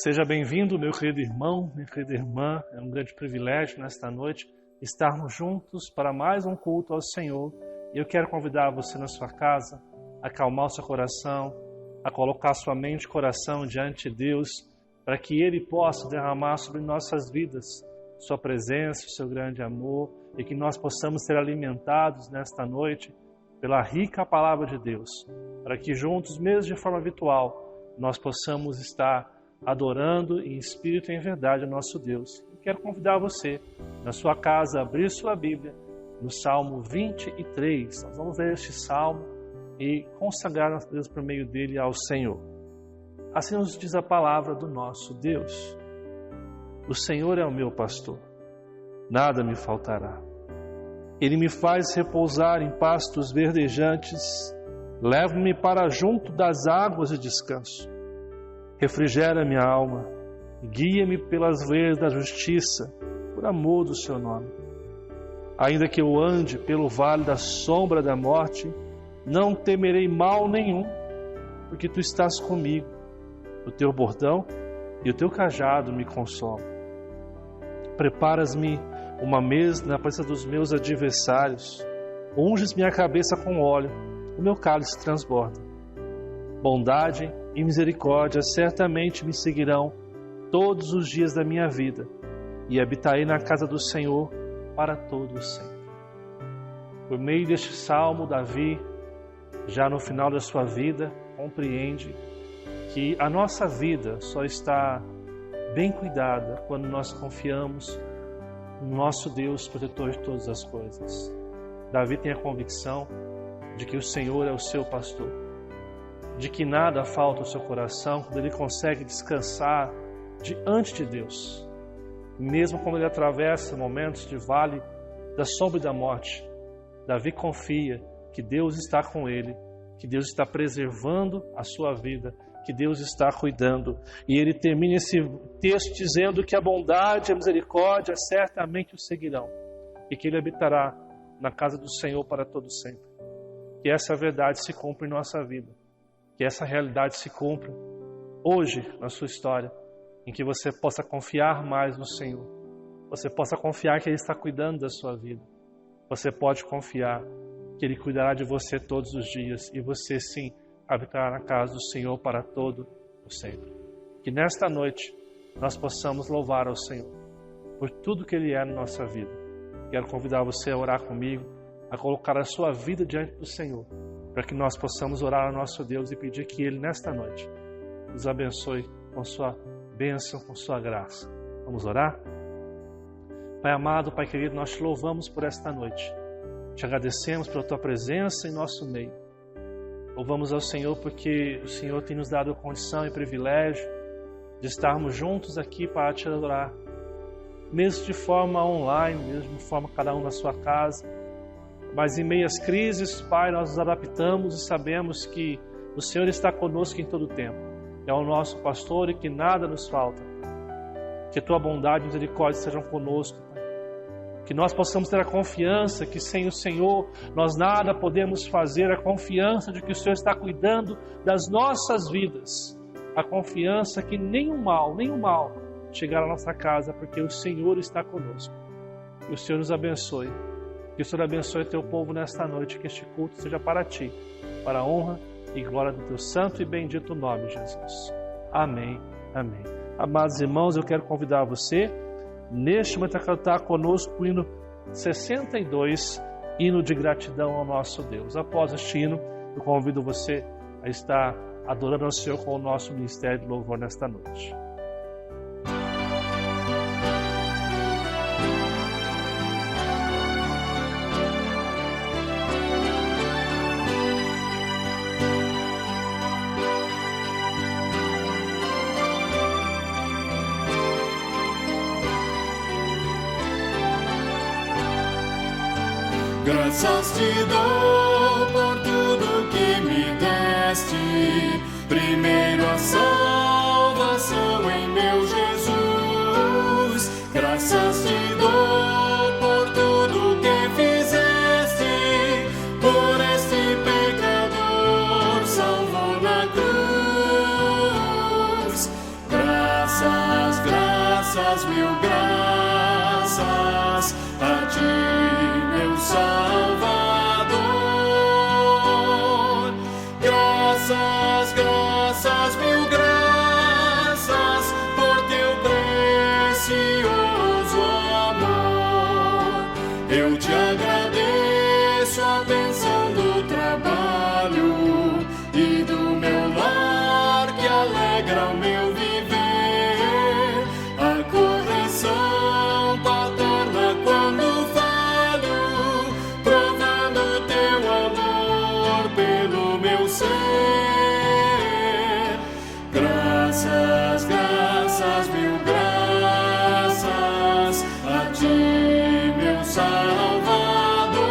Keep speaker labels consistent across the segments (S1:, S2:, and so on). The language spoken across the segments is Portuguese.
S1: Seja bem-vindo, meu querido irmão, minha querida irmã. É um grande privilégio nesta noite estarmos juntos para mais um culto ao Senhor. E eu quero convidar você na sua casa a acalmar o seu coração, a colocar sua mente e coração diante de Deus, para que Ele possa derramar sobre nossas vidas sua presença, o seu grande amor, e que nós possamos ser alimentados nesta noite pela rica palavra de Deus, para que juntos, mesmo de forma virtual, nós possamos estar adorando em espírito e em verdade o nosso Deus. Eu quero convidar você, na sua casa, a abrir sua Bíblia no Salmo 23. Nós vamos ler este Salmo e consagrar nossa Deus por meio dele ao Senhor. Assim nos diz a palavra do nosso Deus. O Senhor é o meu pastor, nada me faltará. Ele me faz repousar em pastos verdejantes, leva-me para junto das águas de descanso. Refrigera minha alma, guia-me pelas veias da justiça, por amor do seu nome. Ainda que eu ande pelo vale da sombra da morte, não temerei mal nenhum, porque tu estás comigo. O teu bordão e o teu cajado me consolam. Preparas-me uma mesa na presença dos meus adversários, unges minha cabeça com óleo, o meu cálice transborda. Bondade e misericórdia certamente me seguirão todos os dias da minha vida, e habitarei na casa do Senhor para todo sempre. Por meio deste salmo, Davi, já no final da sua vida, compreende que a nossa vida só está bem cuidada quando nós confiamos no nosso Deus, protetor de todas as coisas. Davi tem a convicção de que o Senhor é o seu pastor, de que nada falta ao seu coração, quando ele consegue descansar diante de Deus. Mesmo quando ele atravessa momentos de vale da sombra e da morte, Davi confia que Deus está com ele, que Deus está preservando a sua vida, que Deus está cuidando. E ele termina esse texto dizendo que a bondade e a misericórdia certamente o seguirão, e que ele habitará na casa do Senhor para todo sempre. Que essa verdade se cumpra em nossa vida. Que essa realidade se cumpra hoje na sua história, em que você possa confiar mais no Senhor. Você possa confiar que Ele está cuidando da sua vida. Você pode confiar que Ele cuidará de você todos os dias e você sim habitará na casa do Senhor para todo o sempre. Que nesta noite nós possamos louvar ao Senhor por tudo que Ele é na nossa vida. Quero convidar você a orar comigo, a colocar a sua vida diante do Senhor, para que nós possamos orar ao nosso Deus e pedir que Ele, nesta noite, nos abençoe com sua bênção, com sua graça. Vamos orar? Pai amado, Pai querido, nós te louvamos por esta noite. Te agradecemos pela tua presença em nosso meio. Louvamos ao Senhor porque o Senhor tem nos dado condição e privilégio de estarmos juntos aqui para te adorar. Mesmo de forma online, mesmo de forma cada um na sua casa. Mas em meio às crises, Pai, nós nos adaptamos e sabemos que o Senhor está conosco em todo o tempo. É o nosso pastor e que nada nos falta. Que a tua bondade e misericórdia sejam conosco, Pai. Que nós possamos ter a confiança que sem o Senhor nós nada podemos fazer. A confiança de que o Senhor está cuidando das nossas vidas. A confiança que nenhum mal chegará à nossa casa, porque o Senhor está conosco. Que o Senhor nos abençoe. Que o Senhor abençoe teu povo nesta noite, que este culto seja para ti, para a honra e glória do teu santo e bendito nome, Jesus. Amém, amém. Amados irmãos, eu quero convidar você, neste momento, a cantar conosco o hino 62, hino de gratidão ao nosso Deus. Após este hino, eu convido você a estar adorando ao Senhor com o nosso ministério de louvor nesta noite.
S2: Graças te dou por tudo que me deste, primeiro a salvação em meu Jesus. Graças te dou por tudo que fizeste, por este pecador salvo na cruz. Graças ao meu viver, a correção paterna quando falho, provando teu amor pelo meu ser. Graças, graças, mil graças a ti, meu Salvador.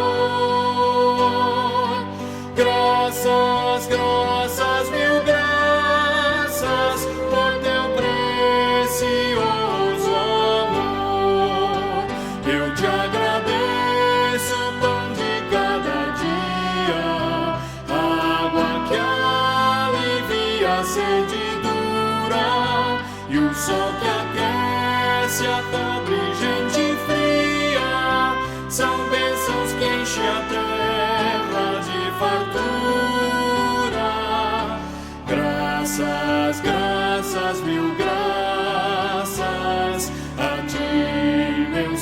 S2: Graças, graças, mil graças por teu precioso amor. Eu te agradeço o pão de cada dia, a água que alivia a sede dura e o sol que aquece a pobre gente fria. São bênçãos que enchem a terra de fartura. Graças, graças, mil graças a ti, meu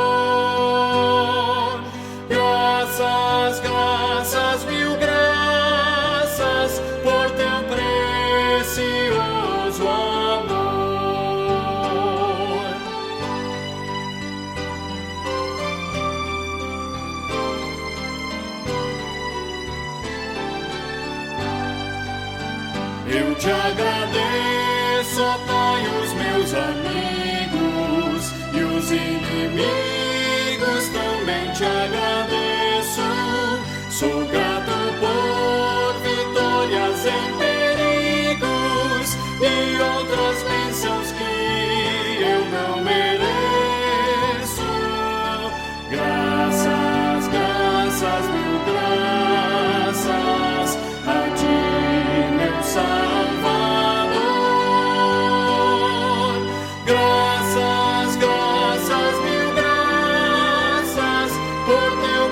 S2: Salvador. Graças, graças, mil graças por teu precioso amor. Eu te agradeço, ó Pai, os meus amigos e os inimigos também te agradeço. Sou grato por vitórias em perigos e outras bênçãos que eu não mereço. Graças, graças, mil graças a ti, meu Salvador. Graças, graças, mil graças por teu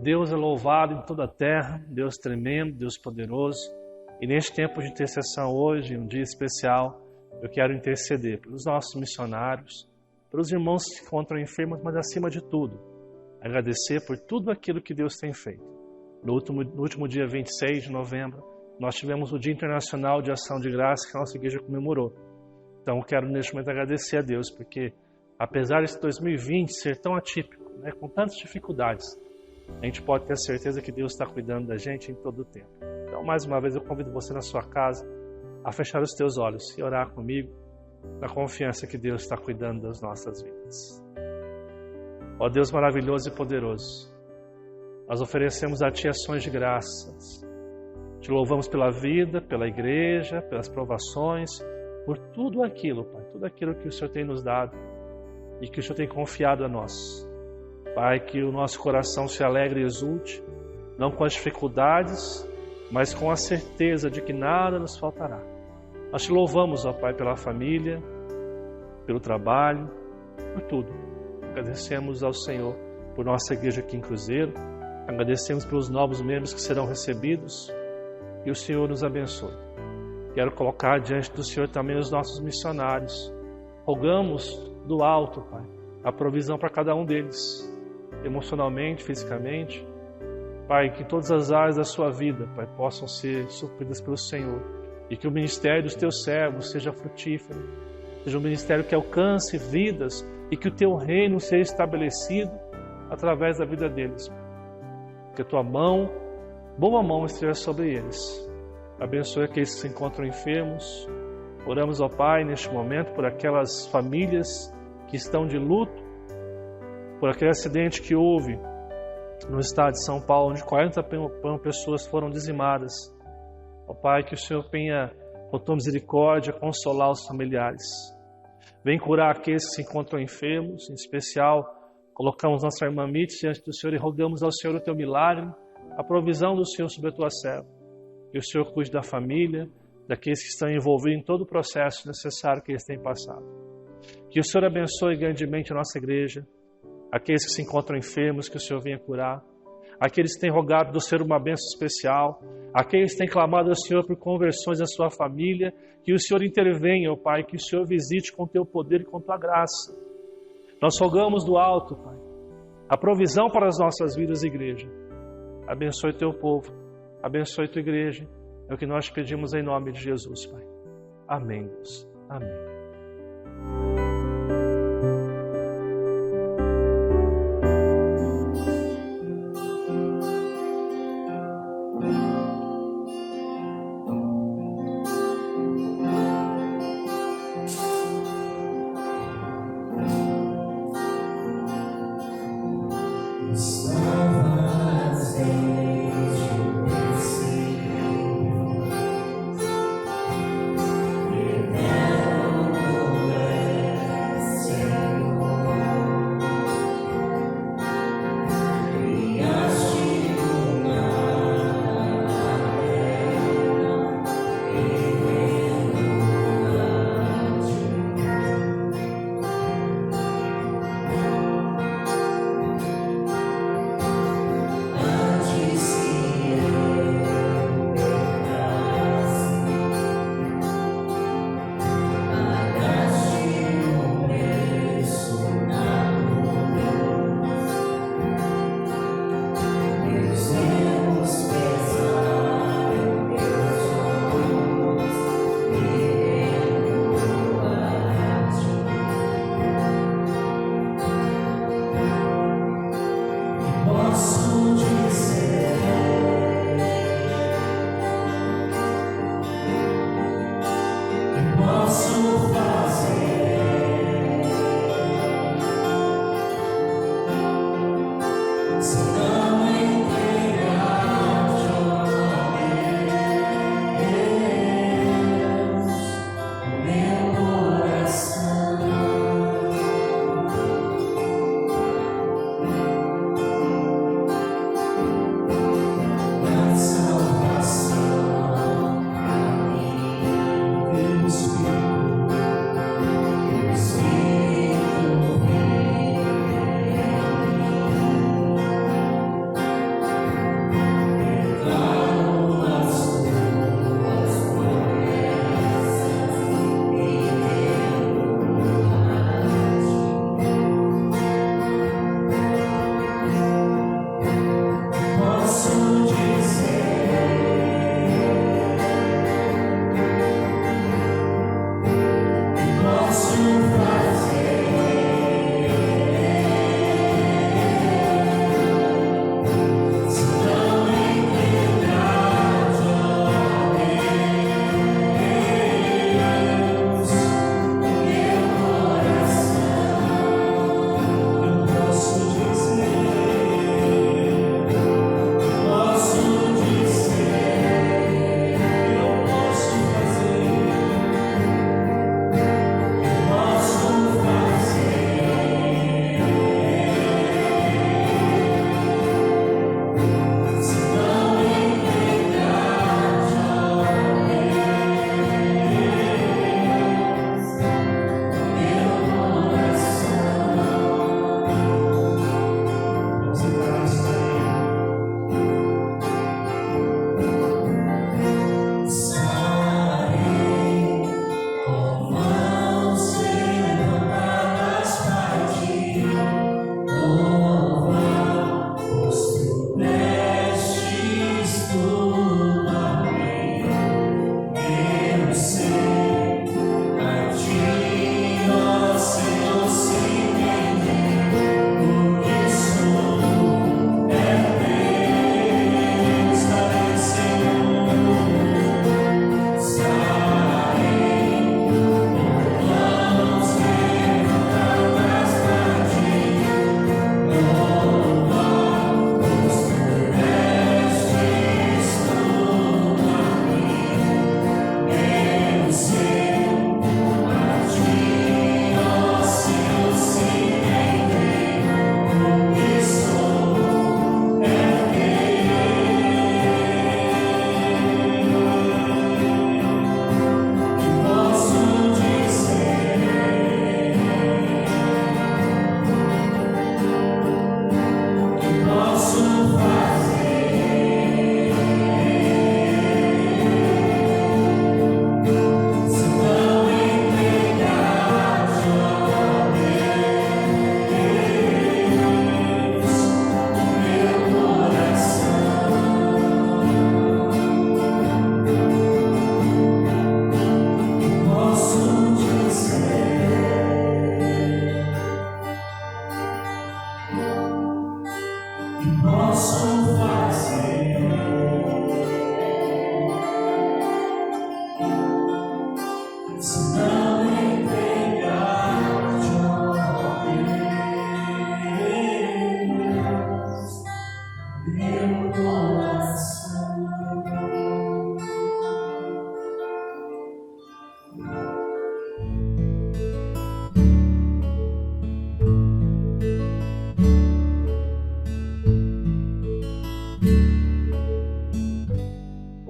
S1: Deus é louvado em toda a terra, Deus tremendo, Deus poderoso. E neste tempo de intercessão hoje, um dia especial, eu quero interceder pelos nossos missionários, pelos irmãos que se encontram enfermos, mas acima de tudo, agradecer por tudo aquilo que Deus tem feito. No último dia 26 de novembro, nós tivemos o Dia Internacional de Ação de Graça que a nossa igreja comemorou. Então eu quero neste momento agradecer a Deus, porque apesar de 2020 ser tão atípico, com tantas dificuldades, a gente pode ter a certeza que Deus está cuidando da gente em todo o tempo. Então, mais uma vez, eu convido você na sua casa a fechar os teus olhos e orar comigo, na confiança que Deus está cuidando das nossas vidas. Ó Deus maravilhoso e poderoso, nós oferecemos a Ti ações de graças. Te louvamos pela vida, pela igreja, pelas provações, por tudo aquilo, Pai, tudo aquilo que o Senhor tem nos dado e que o Senhor tem confiado a nós. Pai, que o nosso coração se alegre e exulte, não com as dificuldades, mas com a certeza de que nada nos faltará. Nós te louvamos, ó Pai, pela família, pelo trabalho, por tudo. Agradecemos ao Senhor por nossa igreja aqui em Cruzeiro, agradecemos pelos novos membros que serão recebidos e o Senhor nos abençoe. Quero colocar diante do Senhor também os nossos missionários. Rogamos do alto, Pai, a provisão para cada um deles, emocionalmente, fisicamente. Pai, que todas as áreas da sua vida, Pai, possam ser supridas pelo Senhor e que o ministério dos teus servos seja frutífero, seja um ministério que alcance vidas e que o teu reino seja estabelecido através da vida deles. Que a tua mão, boa mão, esteja sobre eles. Abençoe aqueles que se encontram enfermos. Oramos, ó Pai, neste momento por aquelas famílias que estão de luto, por aquele acidente que houve no estado de São Paulo, onde 40 pessoas foram dizimadas. Ó Pai, que o Senhor venha, com tua misericórdia, consolar os familiares. Vem curar aqueles que se encontram enfermos, em especial, colocamos nossa irmã Mitz diante do Senhor e rogamos ao Senhor o teu milagre, a provisão do Senhor sobre a tua serva. Que o Senhor cuide da família, daqueles que estão envolvidos em todo o processo necessário que eles têm passado. Que o Senhor abençoe grandemente a nossa igreja, aqueles que se encontram enfermos, que o Senhor venha curar, aqueles que têm rogado do Senhor uma bênção especial, aqueles que têm clamado ao Senhor por conversões na sua família, que o Senhor intervenha, ó Pai, que o Senhor visite com teu poder e com tua graça. Nós rogamos do alto, Pai, a provisão para as nossas vidas, igreja. Abençoe teu povo, abençoe tua igreja, é o que nós pedimos em nome de Jesus, Pai. Amém, Deus. Amém.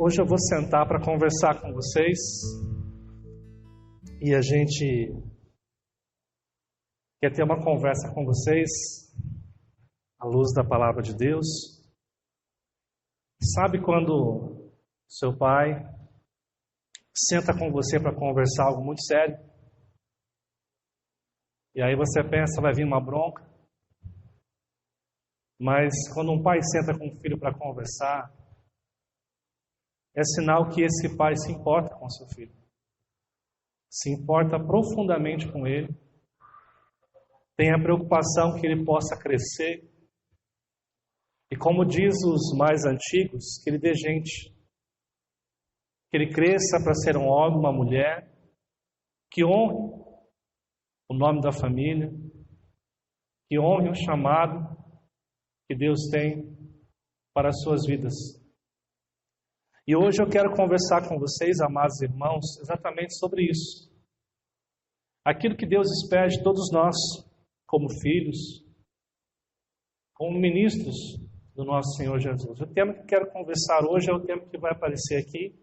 S1: Hoje eu vou sentar para conversar com vocês e a gente quer ter uma conversa com vocês à luz da palavra de Deus. Sabe quando seu pai senta com você para conversar algo muito sério? E aí você pensa, vai vir uma bronca. Mas quando um pai senta com um filho para conversar, é sinal que esse pai se importa com seu filho. Se importa profundamente com ele. Tem a preocupação que ele possa crescer. E como diz os mais antigos, que ele dê gente. Que ele cresça para ser um homem, uma mulher, que honre o nome da família, que honre o chamado que Deus tem para as suas vidas. E hoje eu quero conversar com vocês, amados irmãos, exatamente sobre isso. Aquilo que Deus espera de todos nós, como filhos, como ministros do nosso Senhor Jesus. O tema que eu quero conversar hoje é o tema que vai aparecer aqui.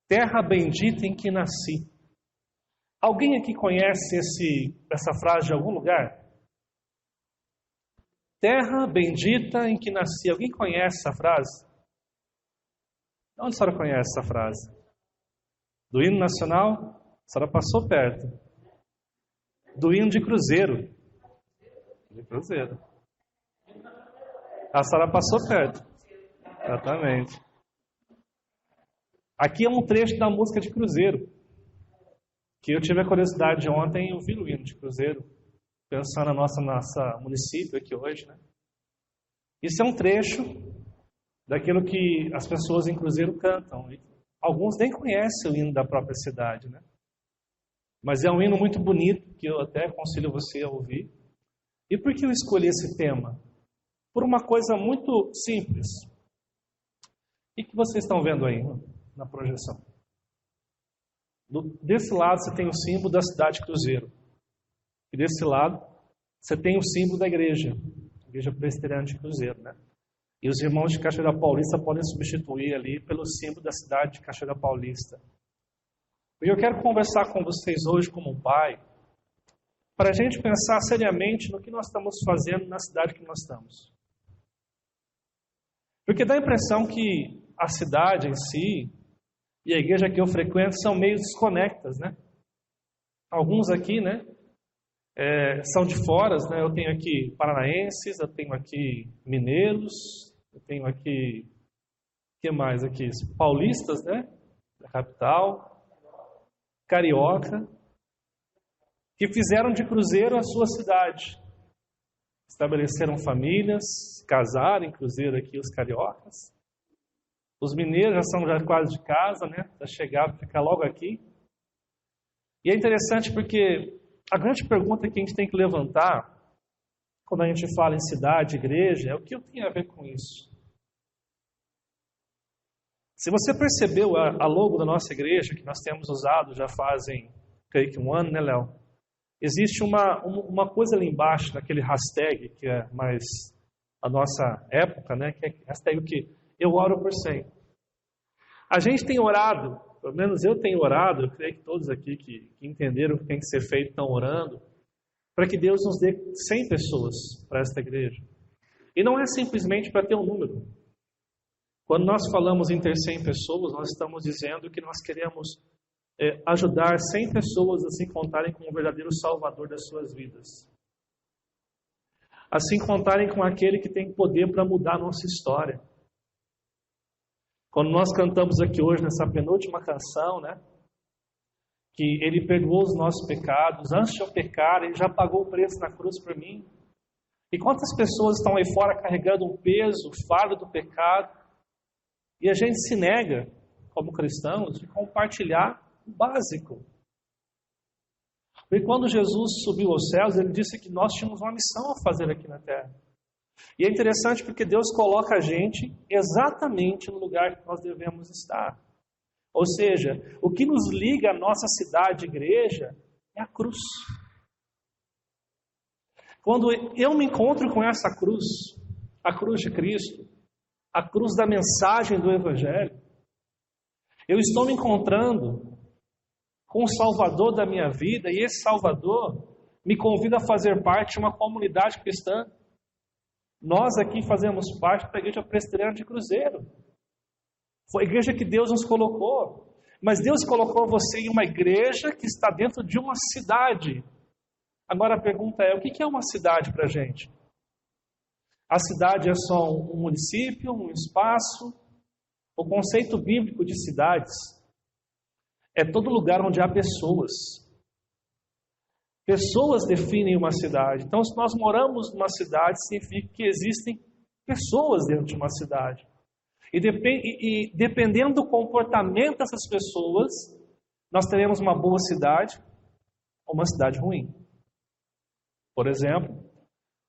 S1: Terra bendita em que nasci. Alguém aqui conhece essa frase de algum lugar? Terra bendita em que nasci. Alguém conhece essa frase? Onde a senhora conhece essa frase? Do hino nacional? A senhora passou perto. Do hino de Cruzeiro. De Cruzeiro. A senhora passou perto. Exatamente. Aqui é um trecho da música de Cruzeiro, que eu tive a curiosidade de ontem ouvir o hino de Cruzeiro, pensando na nossa município aqui hoje, né? Isso é um trecho daquilo que as pessoas em Cruzeiro cantam. E alguns nem conhecem o hino da própria cidade, né? Mas é um hino muito bonito, que eu até aconselho você a ouvir. E por que eu escolhi esse tema? Por uma coisa muito simples. O que vocês estão vendo aí na projeção? Desse lado você tem o símbolo da cidade de Cruzeiro. E desse lado você tem o símbolo da igreja. Igreja Presbiteriana de Cruzeiro, né? E os irmãos de Cachoeira Paulista podem substituir ali pelo símbolo da cidade de Cachoeira Paulista. E eu quero conversar com vocês hoje como um pai, para a gente pensar seriamente no que nós estamos fazendo na cidade que nós estamos. Porque dá a impressão que a cidade em si e a igreja que eu frequento são meio desconectas, né? Alguns aqui, né? São de fora, né? Eu tenho aqui paranaenses, eu tenho aqui mineiros, eu tenho aqui, o que mais aqui? Paulistas, né? Da capital, carioca, que fizeram de Cruzeiro a sua cidade. Estabeleceram famílias, casaram em Cruzeiro aqui os cariocas. Os mineiros já são quase de casa, né? Já chegaram, ficar logo aqui. E é interessante porque a grande pergunta que a gente tem que levantar quando a gente fala em cidade, igreja, é o que eu tenho a ver com isso? Se você percebeu a logo da nossa igreja, que nós temos usado já fazem, creio que um ano, né, Léo? Existe uma coisa ali embaixo, naquele hashtag, que é mais a nossa época, né? Que é hashtag o quê? Eu oro por 100. A gente tem orado, pelo menos eu tenho orado, eu creio que todos aqui que entenderam o que tem que ser feito estão orando, para que Deus nos dê 100 pessoas para esta igreja. E não é simplesmente para ter um número. Quando nós falamos em ter 100 pessoas, nós estamos dizendo que nós queremos ajudar 100 pessoas a se encontrarem com o verdadeiro Salvador das suas vidas. A se encontrarem com aquele que tem poder para mudar a nossa história. Quando nós cantamos aqui hoje, nessa penúltima canção, né? Que Ele perdoou os nossos pecados, antes de eu pecar, Ele já pagou o preço na cruz por mim. E quantas pessoas estão aí fora carregando um peso, o fardo do pecado, e a gente se nega, como cristãos, de compartilhar o básico. Porque quando Jesus subiu aos céus, Ele disse que nós tínhamos uma missão a fazer aqui na terra. E é interessante porque Deus coloca a gente exatamente no lugar que nós devemos estar. Ou seja, o que nos liga à nossa cidade, igreja, é a cruz. Quando eu me encontro com essa cruz, a cruz de Cristo, a cruz da mensagem do Evangelho, Eu estou me encontrando com o Salvador da minha vida e esse Salvador me convida a fazer parte de uma comunidade cristã. Nós aqui fazemos parte da Igreja Presbiteriana de Cruzeiro. Foi a igreja que Deus nos colocou. Mas Deus colocou você em uma igreja que está dentro de uma cidade. Agora a pergunta é, o que é uma cidade para a gente? A cidade é só um município, um espaço? O conceito bíblico de cidades é todo lugar onde há pessoas. Pessoas definem uma cidade. Então, se nós moramos numa cidade, significa que existem pessoas dentro de uma cidade. E dependendo do comportamento dessas pessoas, nós teremos uma boa cidade ou uma cidade ruim. Por exemplo,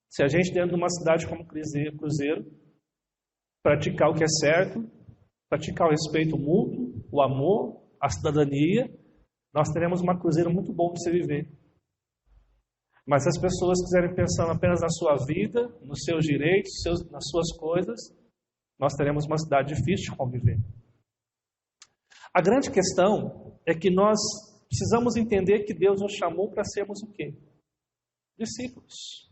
S1: se a gente dentro de uma cidade como Cruzeiro, praticar o que é certo, praticar o respeito mútuo, o amor, a cidadania, nós teremos uma Cruzeiro muito bom de se viver. Mas se as pessoas quiserem pensar apenas na sua vida, nos seus direitos, nas suas coisas, nós teremos uma cidade difícil de conviver. A grande questão é que nós precisamos entender que Deus nos chamou para sermos o quê? Discípulos.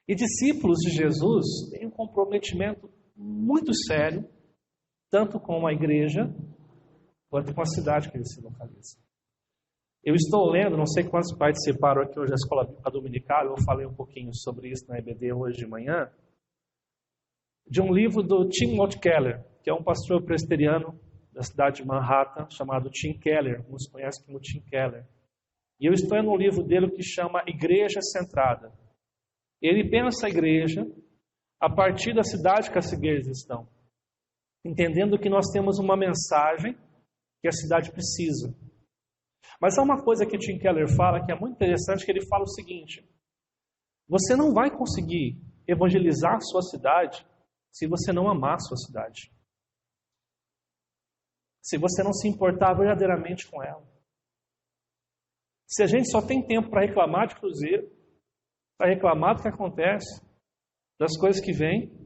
S1: E discípulos de Jesus têm um comprometimento muito sério, tanto com a igreja, quanto com a cidade que ele se localiza. Eu estou lendo, não sei quantos participaram aqui hoje da Escola Bíblica Dominical, eu falei um pouquinho sobre isso na EBD hoje de manhã, de um livro do Tim Keller, que é um pastor presbiteriano da cidade de Manhattan, chamado Tim Keller, muitos conhecem como Tim Keller. E eu estou lendo um livro dele que chama Igreja Centrada. Ele pensa a igreja a partir da cidade que as igrejas estão, entendendo que nós temos uma mensagem que a cidade precisa. Mas há uma coisa que Tim Keller fala que é muito interessante, que ele fala o seguinte: você não vai conseguir evangelizar a sua cidade se você não amar a sua cidade. Se você não se importar verdadeiramente com ela. Se a gente só tem tempo para reclamar de Cruzeiro, para reclamar do que acontece, das coisas que vêm,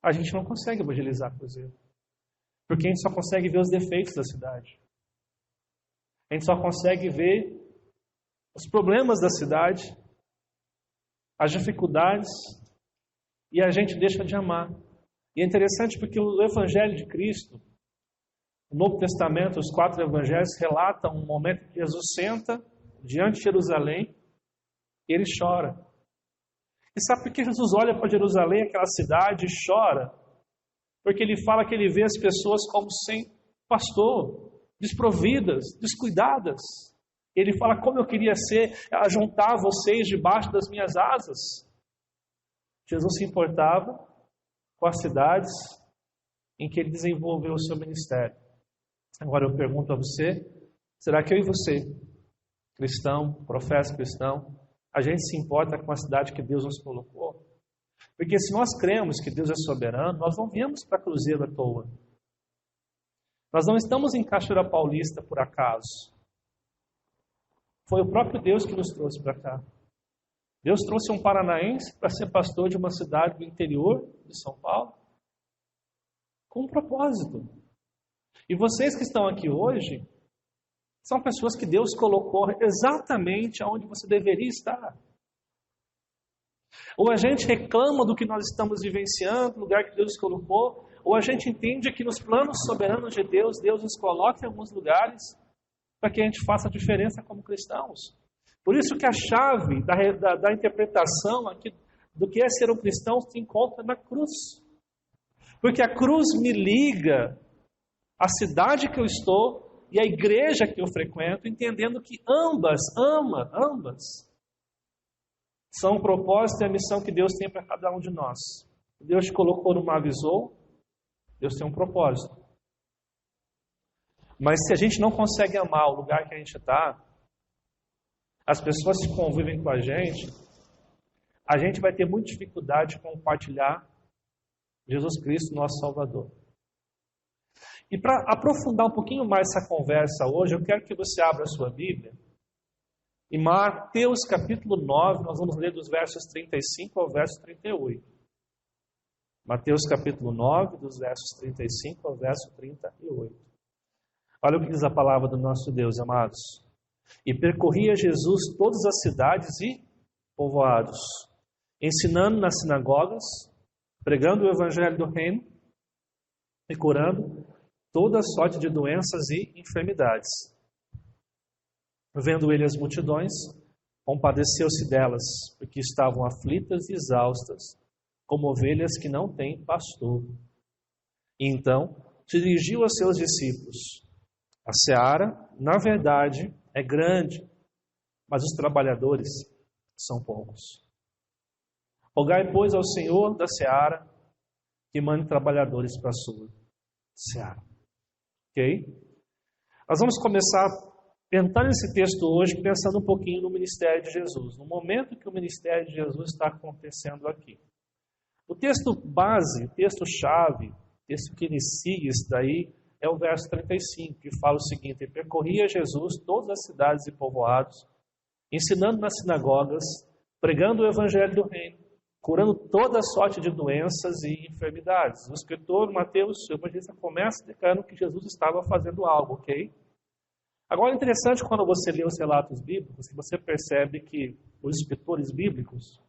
S1: a gente não consegue evangelizar Cruzeiro. Porque a gente só consegue ver os defeitos da cidade. A gente só consegue ver os problemas da cidade, as dificuldades, e a gente deixa de amar. E é interessante porque o Evangelho de Cristo, o Novo Testamento, os 4 evangelhos relatam um momento que Jesus senta diante de Jerusalém e ele chora. E sabe por que Jesus olha para Jerusalém, aquela cidade, e chora? Porque ele fala que ele vê as pessoas como sem pastor, desprovidas, descuidadas. Ele fala como eu queria juntar vocês debaixo das minhas asas. Jesus se importava com as cidades em que ele desenvolveu o seu ministério. Agora eu pergunto a você, será que eu e você, cristão, professa cristão, a gente se importa com a cidade que Deus nos colocou? Porque se nós cremos que Deus é soberano, nós não viemos para Cruzeiro à toa. Nós não estamos em Cachoeira Paulista por acaso. Foi o próprio Deus que nos trouxe para cá. Deus trouxe um paranaense para ser pastor de uma cidade do interior de São Paulo, com um propósito. E vocês que estão aqui hoje, são pessoas que Deus colocou exatamente onde você deveria estar. Ou a gente reclama do que nós estamos vivenciando, no lugar que Deus nos colocou, ou a gente entende que nos planos soberanos de Deus, Deus nos coloca em alguns lugares para que a gente faça a diferença como cristãos. Por isso que a chave da interpretação aqui do que é ser um cristão se encontra na cruz. Porque a cruz me liga à cidade que eu estou e à igreja que eu frequento, entendendo que ambas são o propósito e a missão que Deus tem para cada um de nós. Deus te colocou numa avisou, Deus tem um propósito. Mas se a gente não consegue amar o lugar que a gente está, as pessoas que convivem com a gente vai ter muita dificuldade de compartilhar Jesus Cristo, nosso Salvador. E para aprofundar um pouquinho mais essa conversa hoje, eu quero que você abra a sua Bíblia. Em Mateus capítulo 9, nós vamos ler dos versos 35 ao verso 38. Mateus capítulo 9, dos versos 35 ao verso 38. Olha o que diz a palavra do nosso Deus, amados. E percorria Jesus todas as cidades e povoados, ensinando nas sinagogas, pregando o evangelho do reino e curando toda sorte de doenças e enfermidades. Vendo ele as multidões, compadeceu-se delas, porque estavam aflitas e exaustas, como ovelhas que não têm pastor. E então se dirigiu a seus discípulos: a seara, na verdade, é grande, mas os trabalhadores são poucos. Rogai, pois, ao Senhor da seara que mande trabalhadores para a sua seara. Ok? Nós vamos começar a entrar nesse texto hoje pensando um pouquinho no ministério de Jesus, no momento que o ministério de Jesus está acontecendo aqui. O texto base, o texto-chave, o texto que inicia isso daí, é o verso 35, que fala o seguinte: e percorria Jesus todas as cidades e povoados, ensinando nas sinagogas, pregando o evangelho do reino, curando toda sorte de doenças e enfermidades. O escritor Mateus, o evangelista, começa declarando que Jesus estava fazendo algo, ok? Agora é interessante quando você lê os relatos bíblicos, que você percebe que os escritores bíblicos,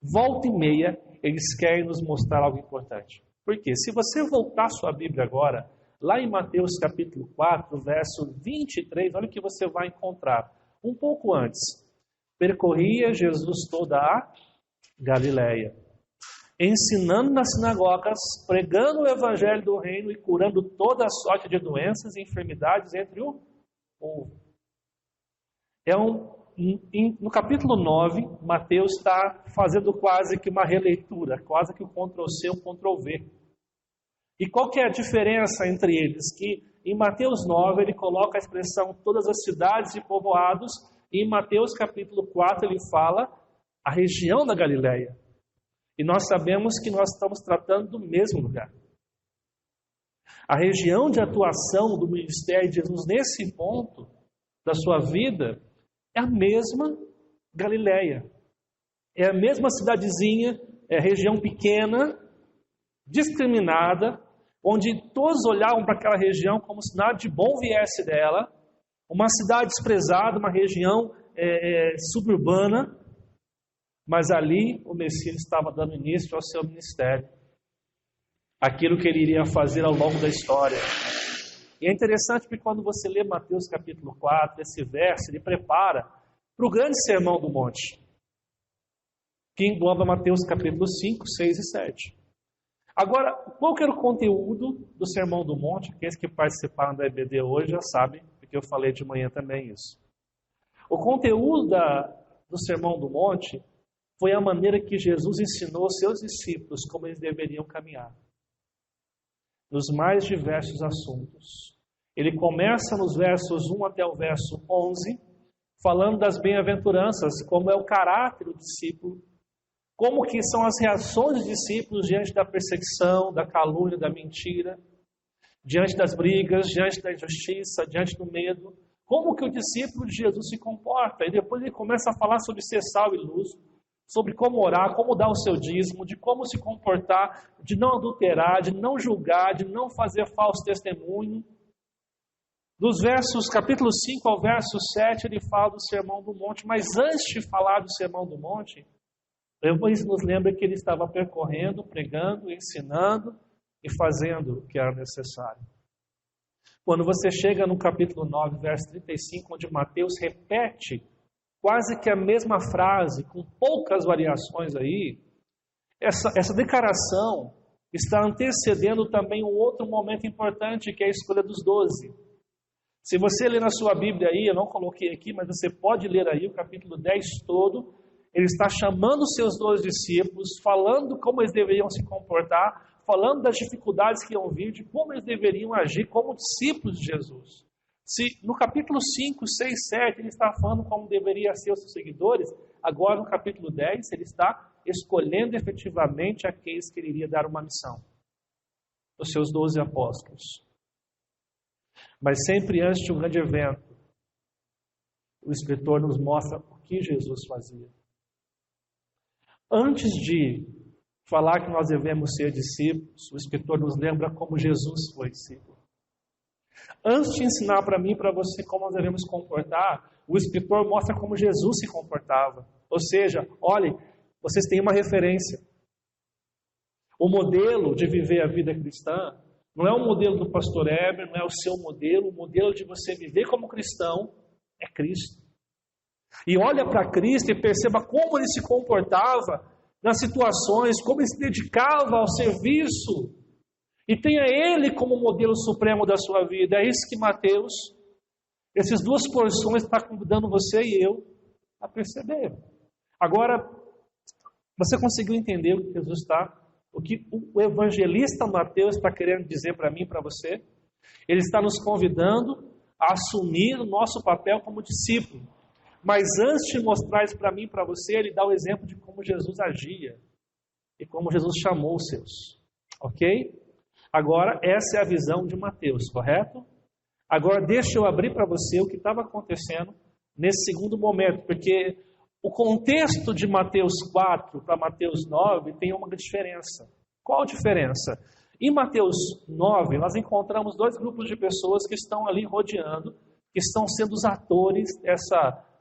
S1: volta e meia, eles querem nos mostrar algo importante. Por quê? Se você voltar sua Bíblia agora, lá em Mateus capítulo 4, verso 23, olha o que você vai encontrar. Um pouco antes, percorria Jesus toda a Galileia, ensinando nas sinagogas, pregando o evangelho do reino e curando toda a sorte de doenças e enfermidades entre o povo. No capítulo 9, Mateus está fazendo quase que uma releitura, quase que um Ctrl-C, um Ctrl-V. E qual que é a diferença entre eles? Que em Mateus 9 ele coloca a expressão todas as cidades e povoados, e em Mateus capítulo 4 ele fala a região da Galileia. E nós sabemos que nós estamos tratando do mesmo lugar. A região de atuação do ministério de Jesus nesse ponto da sua vida é a mesma Galileia. É a mesma cidadezinha, é a região pequena, discriminada, onde todos olhavam para aquela região como se nada de bom viesse dela. Uma cidade desprezada, uma região suburbana. Mas ali o Messias estava dando início ao seu ministério. Aquilo que ele iria fazer ao longo da história. E é interessante porque quando você lê Mateus capítulo 4, esse verso, ele prepara para o grande sermão do monte, que engloba Mateus capítulo 5, 6 e 7. Agora, qual que era o conteúdo do sermão do monte? Aqueles que participaram da EBD hoje já sabem, porque eu falei de manhã também isso. O conteúdo do sermão do monte foi a maneira que Jesus ensinou aos seus discípulos como eles deveriam caminhar, nos mais diversos assuntos. Ele começa nos versos 1 até o verso 11, falando das bem-aventuranças, como é o caráter do discípulo, como que são as reações dos discípulos diante da perseguição, da calúnia, da mentira, diante das brigas, diante da injustiça, diante do medo, como que o discípulo de Jesus se comporta. E depois ele começa a falar sobre ser sal e luz, sobre como orar, como dar o seu dízimo, de como se comportar, de não adulterar, de não julgar, de não fazer falso testemunho. Dos versos, capítulo 5 ao verso 7, ele fala do Sermão do Monte, mas antes de falar do Sermão do Monte, depois nos lembra que ele estava percorrendo, pregando, ensinando e fazendo o que era necessário. Quando você chega no capítulo 9, verso 35, onde Mateus repete quase que a mesma frase, com poucas variações aí, essa declaração está antecedendo também um outro momento importante, que é a escolha dos 12. Se você ler na sua Bíblia aí, eu não coloquei aqui, mas você pode ler aí o capítulo 10 todo, ele está chamando os seus 12 discípulos, falando como eles deveriam se comportar, falando das dificuldades que iam vir, de como eles deveriam agir como discípulos de Jesus. Se no capítulo 5, 6, 7 ele está falando como deveriam ser os seus seguidores, agora no capítulo 10 ele está escolhendo efetivamente aqueles que ele iria dar uma missão, os seus 12 apóstolos. Mas sempre antes de um grande evento, o escritor nos mostra o que Jesus fazia. Antes de falar que nós devemos ser discípulos, o Escritor nos lembra como Jesus foi discípulo. Antes de ensinar para mim e para você como nós devemos comportar, o Escritor mostra como Jesus se comportava. Ou seja, olhem, vocês têm uma referência. O modelo de viver a vida cristã não é o modelo do pastor Heber, não é o seu modelo. O modelo de você viver como cristão é Cristo. E olha para Cristo e perceba como ele se comportava nas situações, como ele se dedicava ao serviço. E tenha ele como modelo supremo da sua vida. É isso que Mateus, essas duas porções, está convidando você e eu a perceber. Agora, você conseguiu entender o que Jesus está, o que o evangelista Mateus está querendo dizer para mim e para você? Ele está nos convidando a assumir o nosso papel como discípulo. Mas antes de mostrar isso para mim e para você, ele dá o exemplo de como Jesus agia e como Jesus chamou os seus. Ok? Agora, essa é a visão de Mateus, correto? Agora, deixa eu abrir para você o que estava acontecendo nesse segundo momento, porque o contexto de Mateus 4 para Mateus 9 tem uma diferença. Qual a diferença? Em Mateus 9, nós encontramos dois grupos de pessoas que estão ali rodeando, que estão sendo os atores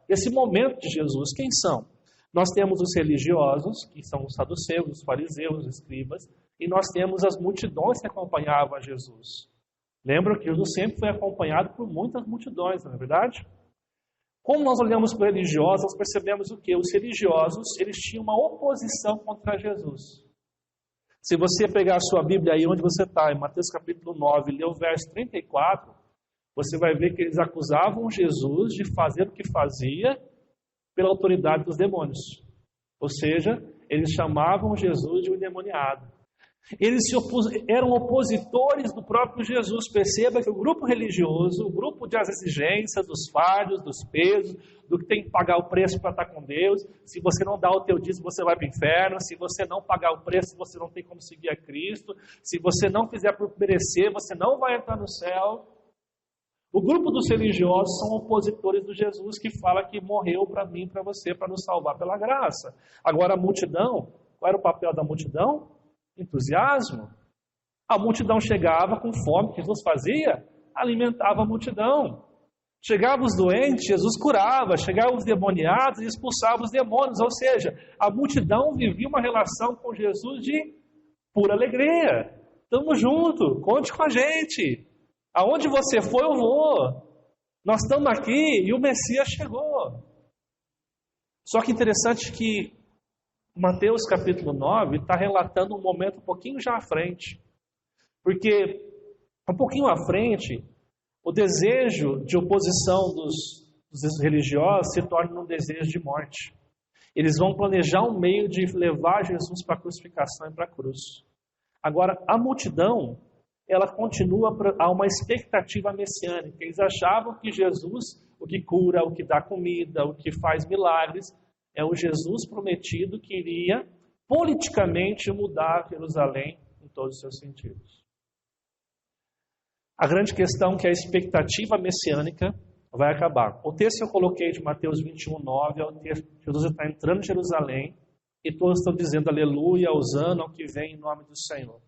S1: desse momento de Jesus. Quem são? Nós temos os religiosos, que são os saduceus, os fariseus, os escribas, e nós temos as multidões que acompanhavam a Jesus. Lembra que Jesus sempre foi acompanhado por muitas multidões, não é verdade? Como nós olhamos para os religiosos, nós percebemos o quê? Os religiosos, eles tinham uma oposição contra Jesus. Se você pegar a sua Bíblia aí onde você está, em Mateus capítulo 9, e ler o verso 34, você vai ver que eles acusavam Jesus de fazer o que fazia pela autoridade dos demônios. Ou seja, eles chamavam Jesus de um endemoniado. Eles eram opositores do próprio Jesus. Perceba que o grupo religioso, o grupo das exigências, dos fardos, dos pesos, do que tem que pagar o preço para estar com Deus, se você não dá o teu dízimo, você vai para o inferno, se você não pagar o preço, você não tem como seguir a Cristo, se você não fizer por merecer, você não vai entrar no céu. O grupo dos religiosos são opositores do Jesus que fala que morreu para mim, para você, para nos salvar pela graça. Agora a multidão, qual era o papel da multidão? Entusiasmo. A multidão chegava com fome, o que Jesus fazia? Alimentava a multidão. Chegavam os doentes, Jesus curava. Chegavam os demoniados e expulsava os demônios. Ou seja, a multidão vivia uma relação com Jesus de pura alegria. Estamos juntos, conte com a gente. Aonde você for, eu vou. Nós estamos aqui e o Messias chegou. Só que interessante que Mateus capítulo 9 está relatando um momento um pouquinho já à frente. Porque um pouquinho à frente, o desejo de oposição dos religiosos se torna um desejo de morte. Eles vão planejar um meio de levar Jesus para a crucificação e para a cruz. Agora, a multidão, ela continua a uma expectativa messiânica. Eles achavam que Jesus, o que cura, o que dá comida, o que faz milagres, é o Jesus prometido que iria politicamente mudar Jerusalém em todos os seus sentidos. A grande questão é que a expectativa messiânica vai acabar. O texto que eu coloquei de Mateus 21:9 é o texto que Jesus está entrando em Jerusalém e todos estão dizendo aleluia, hosana ao que vem em nome do Senhor.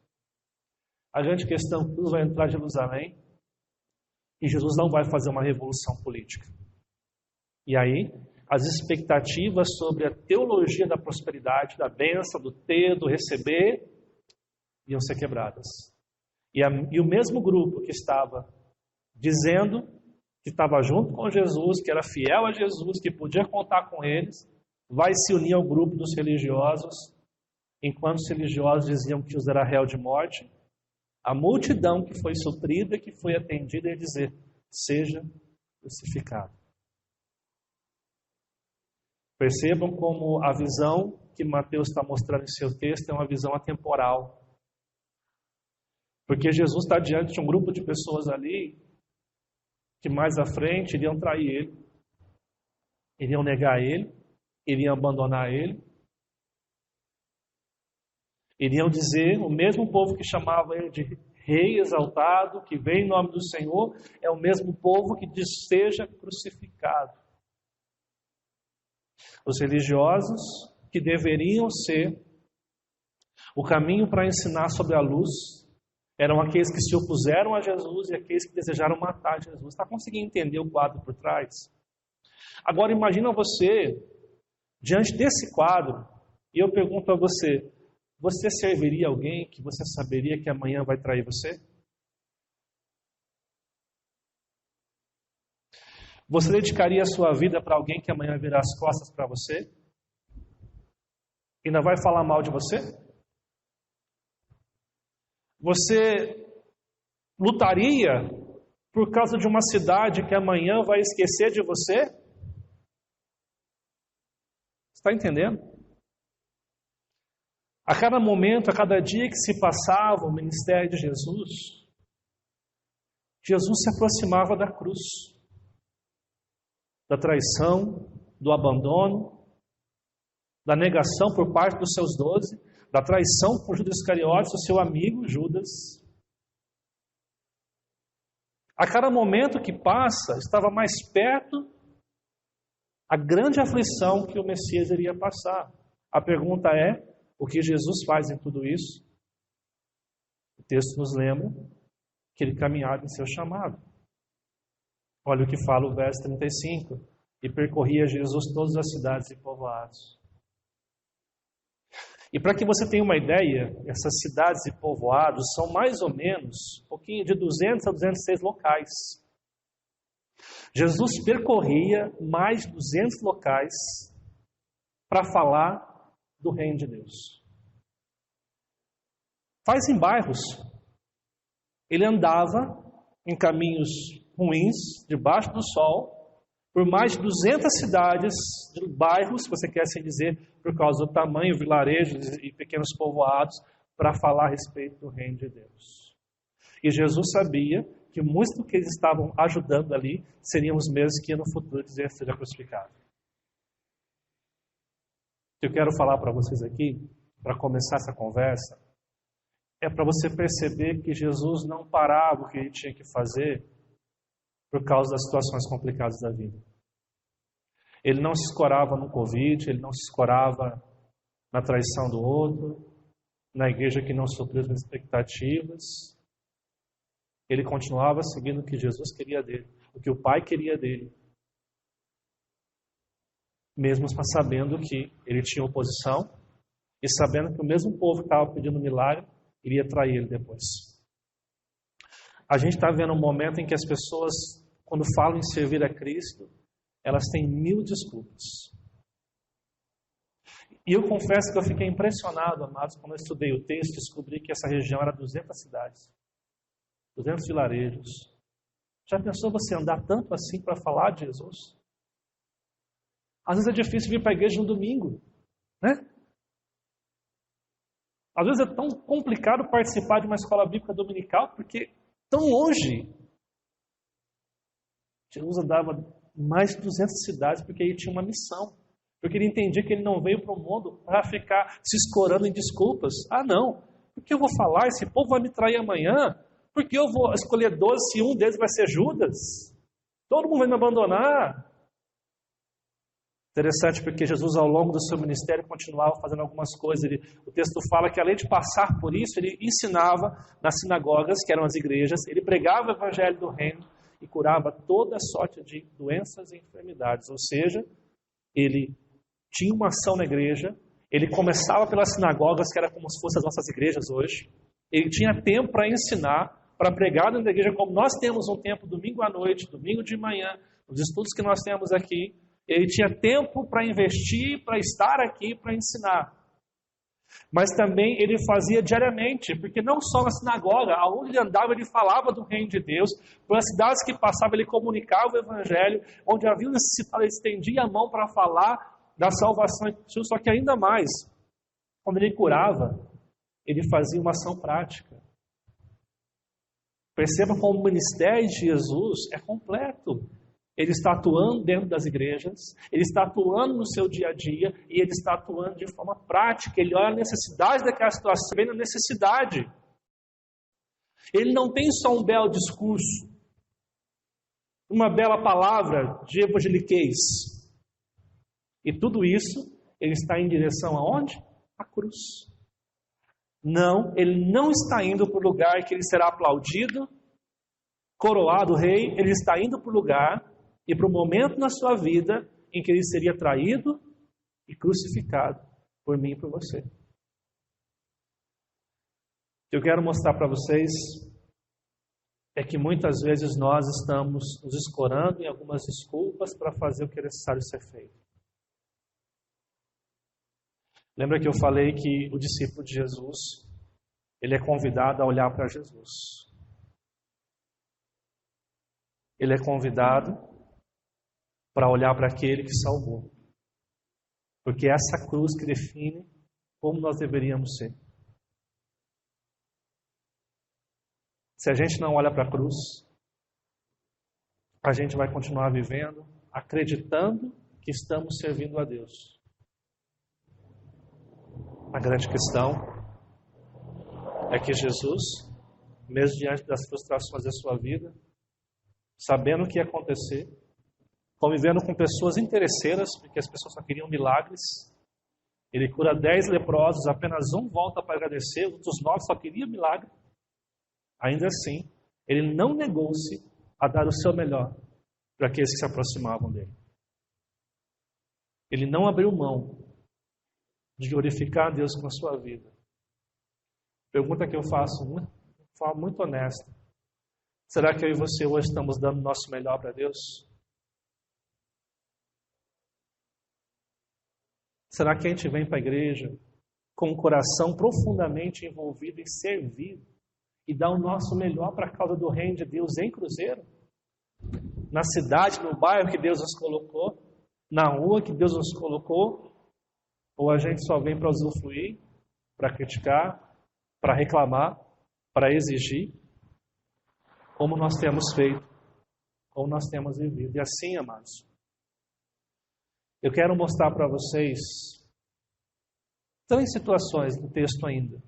S1: A grande questão é que Jesus vai entrar em Jerusalém e Jesus não vai fazer uma revolução política. E aí, as expectativas sobre a teologia da prosperidade, da bênção, do ter, do receber, iam ser quebradas. E o mesmo grupo que estava dizendo que estava junto com Jesus, que era fiel a Jesus, que podia contar com eles, vai se unir ao grupo dos religiosos, enquanto os religiosos diziam que Jesus era réu de morte. A multidão que foi suprida, que foi atendida, ia dizer, seja crucificado. Percebam como a visão que Mateus está mostrando em seu texto é uma visão atemporal. Porque Jesus está diante de um grupo de pessoas ali que mais à frente iriam trair ele, iriam negar ele, iriam abandonar ele. Iriam dizer, o mesmo povo que chamava ele de rei exaltado, que vem em nome do Senhor, é o mesmo povo que diz, seja crucificado. Os religiosos, que deveriam ser O caminho para ensinar sobre a luz eram aqueles que se opuseram a Jesus e aqueles que desejaram matar Jesus. Está conseguindo entender o quadro por trás? Agora imagina você, diante desse quadro, e eu pergunto a você, você serviria alguém que você saberia que amanhã vai trair você? Você dedicaria a sua vida para alguém que amanhã virá as costas para você? E ainda vai falar mal de você? Você lutaria por causa de uma cidade que amanhã vai esquecer de você? Está entendendo? A cada momento, a cada dia que se passava o ministério de Jesus, Jesus se aproximava da cruz, da traição, do abandono, da negação por parte dos seus 12, da traição por Judas Iscariotes, o seu amigo Judas. A cada momento que passa, estava mais perto a grande aflição que o Messias iria passar. A pergunta é, o que Jesus faz em tudo isso? O texto nos lembra que ele caminhava em seu chamado. Olha o que fala o verso 35. E percorria Jesus todas as cidades e povoados. E para que você tenha uma ideia, essas cidades e povoados são mais ou menos um pouquinho de 200 a 206 locais. Jesus percorria mais de 200 locais para falar do reino de Deus. Faz em bairros. Ele andava em caminhos ruins, debaixo do sol, por mais de 200 cidades, bairros, se você quer assim dizer, por causa do tamanho, vilarejos e pequenos povoados, para falar a respeito do reino de Deus. E Jesus sabia que muitos do que eles estavam ajudando ali seriam os mesmos que no futuro dizer seja crucificado. O que eu quero falar para vocês aqui, para começar essa conversa, é para você perceber que Jesus não parava o que ele tinha que fazer por causa das situações complicadas da vida. Ele não se escorava no Covid, ele não se escorava na traição do outro, na igreja que não supriu as expectativas. Ele continuava seguindo o que Jesus queria dele, o que o Pai queria dele. Mesmo sabendo que ele tinha oposição e sabendo que o mesmo povo que estava pedindo milagre iria trair ele depois. A gente está vendo um momento em que as pessoas, quando falam em servir a Cristo, elas têm 1000 desculpas. E eu confesso que eu fiquei impressionado, amados, quando eu estudei o texto e descobri que essa região era 200 cidades, 200 vilarejos. Já pensou você andar tanto assim para falar de Jesus? Às vezes é difícil vir para a igreja no domingo, né? Às vezes é tão complicado participar de uma escola bíblica dominical, porque tão longe. Jesus andava mais de 200 cidades porque ele tinha uma missão. Porque ele entendia que ele não veio para o mundo para ficar se escorando em desculpas. Ah, não. Porque eu vou falar, esse povo vai me trair amanhã. Porque eu vou escolher 12 se um deles vai ser Judas. Todo mundo vai me abandonar. Interessante porque Jesus, ao longo do seu ministério, continuava fazendo algumas coisas. O texto fala que, além de passar por isso, ele ensinava nas sinagogas, que eram as igrejas, ele pregava o evangelho do reino e curava toda sorte de doenças e enfermidades. Ou seja, ele tinha uma ação na igreja, ele começava pelas sinagogas, que era como se fossem as nossas igrejas hoje. Ele tinha tempo para ensinar, para pregar dentro da igreja, como nós temos um tempo domingo à noite, domingo de manhã, nos estudos que nós temos aqui. Ele tinha tempo para investir, para estar aqui, para ensinar. Mas também ele fazia diariamente, porque não só na sinagoga, aonde ele andava ele falava do reino de Deus, pelas cidades que passava ele comunicava o evangelho, onde havia necessitado ele estendia a mão para falar da salvação de Jesus, só que ainda mais, quando ele curava, ele fazia uma ação prática. Perceba como o ministério de Jesus é completo. Ele está atuando dentro das igrejas, ele está atuando no seu dia a dia e ele está atuando de forma prática. Ele olha a necessidade daquela situação, vem na necessidade. Ele não tem só um belo discurso, uma bela palavra de evangeliquez. E tudo isso, ele está em direção aonde? À cruz. Não, ele não está indo para o lugar que ele será aplaudido, coroado rei. Ele está indo para o lugar e para o momento na sua vida em que ele seria traído e crucificado por mim e por você. O que eu quero mostrar para vocês é que muitas vezes nós estamos nos escorando em algumas desculpas para fazer o que é necessário ser feito. Lembra que eu falei que o discípulo de Jesus, ele é convidado a olhar para Jesus. Ele é convidado para olhar para aquele que salvou. Porque é essa cruz que define como nós deveríamos ser. Se a gente não olha para a cruz, a gente vai continuar vivendo, acreditando que estamos servindo a Deus. A grande questão é que Jesus, mesmo diante das frustrações da sua vida, sabendo o que ia acontecer, convivendo com pessoas interesseiras, porque as pessoas só queriam milagres, ele cura 10 leprosos, apenas um volta para agradecer, outros 9 só queriam milagre. Ainda assim, ele não negou-se a dar o seu melhor para aqueles que se aproximavam dele. Ele não abriu mão de glorificar a Deus com a sua vida. Pergunta que eu faço de forma muito honesta. Será que eu e você hoje estamos dando o nosso melhor para Deus? Será que a gente vem para a igreja com o coração profundamente envolvido em servir e dar o nosso melhor para a causa do reino de Deus em Cruzeiro? Na cidade, no bairro que Deus nos colocou, na rua que Deus nos colocou? Ou a gente só vem para usufruir, para criticar, para reclamar, para exigir, como nós temos feito, como nós temos vivido. E assim, amados, eu quero mostrar para vocês 3 situações do texto ainda,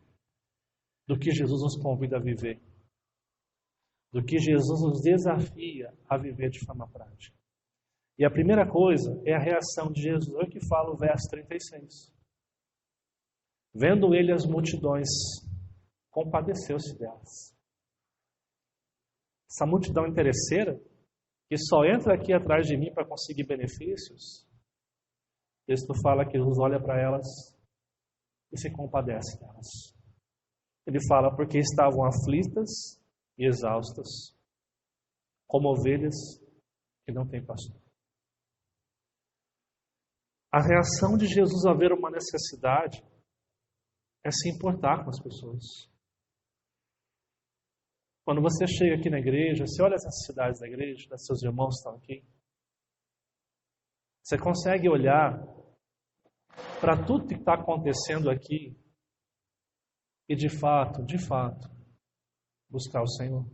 S1: do que Jesus nos convida a viver, do que Jesus nos desafia a viver de forma prática. E a primeira coisa é a reação de Jesus, olha o que fala o verso 36. Vendo ele as multidões, compadeceu-se delas. Essa multidão interesseira, que só entra aqui atrás de mim para conseguir benefícios, o texto fala que Jesus olha para elas e se compadece delas. Ele fala porque estavam aflitas e exaustas, como ovelhas que não têm pastor. A reação de Jesus a ver uma necessidade é se importar com as pessoas. Quando você chega aqui na igreja, você olha as necessidades da igreja, dos seus irmãos que estão aqui, você consegue olhar para tudo que está acontecendo aqui e de fato, buscar o Senhor.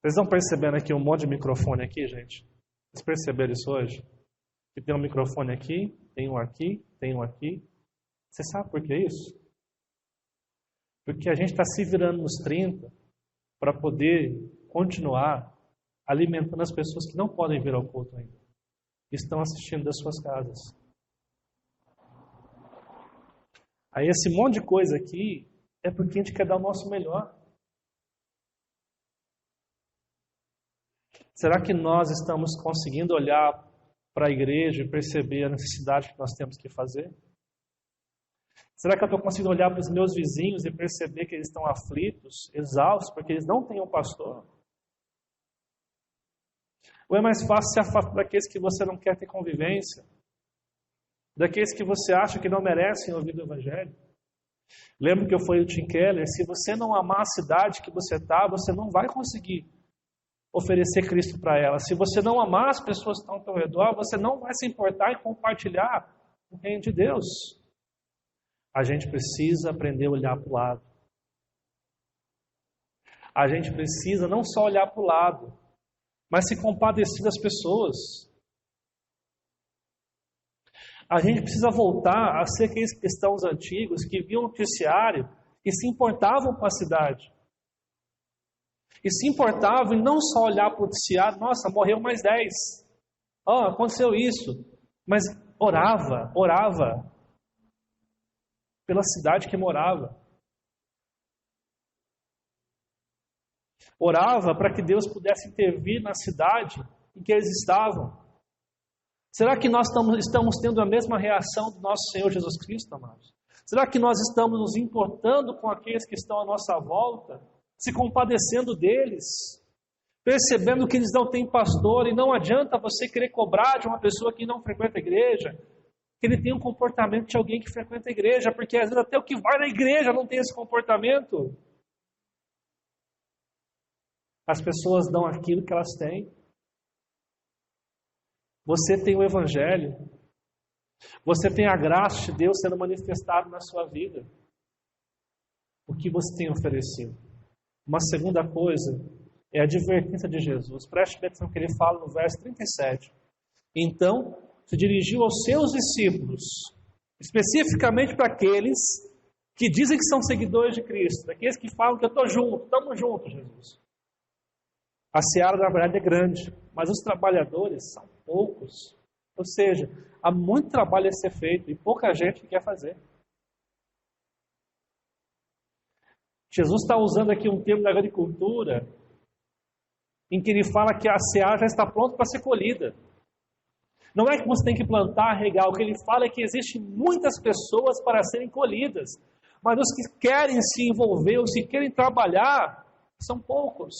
S1: Vocês estão percebendo aqui um monte de microfone aqui, gente? Vocês perceberam isso hoje? Que tem um microfone aqui, tem um aqui, tem um aqui. Você sabe por que isso? Porque a gente está se virando nos 30 para poder continuar alimentando as pessoas que não podem vir ao culto ainda. Estão assistindo das suas casas. Aí esse monte de coisa aqui é porque a gente quer dar o nosso melhor. Será que nós estamos conseguindo olhar para a igreja e perceber a necessidade que nós temos que fazer? Será que eu estou conseguindo olhar para os meus vizinhos e perceber que eles estão aflitos, exaustos, porque eles não têm um pastor? Ou é mais fácil se afastar daqueles que você não quer ter convivência? Daqueles que você acha que não merecem ouvir o Evangelho? Lembra que eu falei do Tim Keller? Se você não amar a cidade que você está, você não vai conseguir oferecer Cristo para ela. Se você não amar as pessoas que estão ao teu redor, você não vai se importar em compartilhar o reino de Deus. A gente precisa aprender a olhar para o lado. A gente precisa não só olhar para o lado, mas se compadecer das pessoas. A gente precisa voltar a ser aqueles cristãos antigos que viam o noticiário e se importavam com a cidade. E se importavam em não só olhar para o noticiário, nossa, morreu mais 10. Aconteceu isso. Mas orava. pela cidade que morava. Orava para que Deus pudesse intervir na cidade em que eles estavam. Será que nós estamos tendo a mesma reação do nosso Senhor Jesus Cristo, amados? Será que nós estamos nos importando com aqueles que estão à nossa volta? Se compadecendo deles? Percebendo que eles não têm pastor e não adianta você querer cobrar de uma pessoa que não frequenta a igreja, que ele tem um comportamento de alguém que frequenta a igreja, porque às vezes até o que vai na igreja não tem esse comportamento. As pessoas dão aquilo que elas têm. Você tem o Evangelho. Você tem a graça de Deus sendo manifestada na sua vida. O que você tem oferecido? Uma segunda coisa é a advertência de Jesus. Preste atenção que ele fala no verso 37. Então, se dirigiu aos seus discípulos, especificamente para aqueles que dizem que são seguidores de Cristo, aqueles que falam que eu estou junto, estamos juntos, Jesus. A seara, na verdade, é grande, mas os trabalhadores são poucos. Ou seja, há muito trabalho a ser feito e pouca gente quer fazer. Jesus está usando aqui um termo da agricultura em que ele fala que a seara já está pronta para ser colhida. Não é que você tem que plantar, regar. O que ele fala é que existem muitas pessoas para serem colhidas. Mas os que querem se envolver, os que querem trabalhar, são poucos.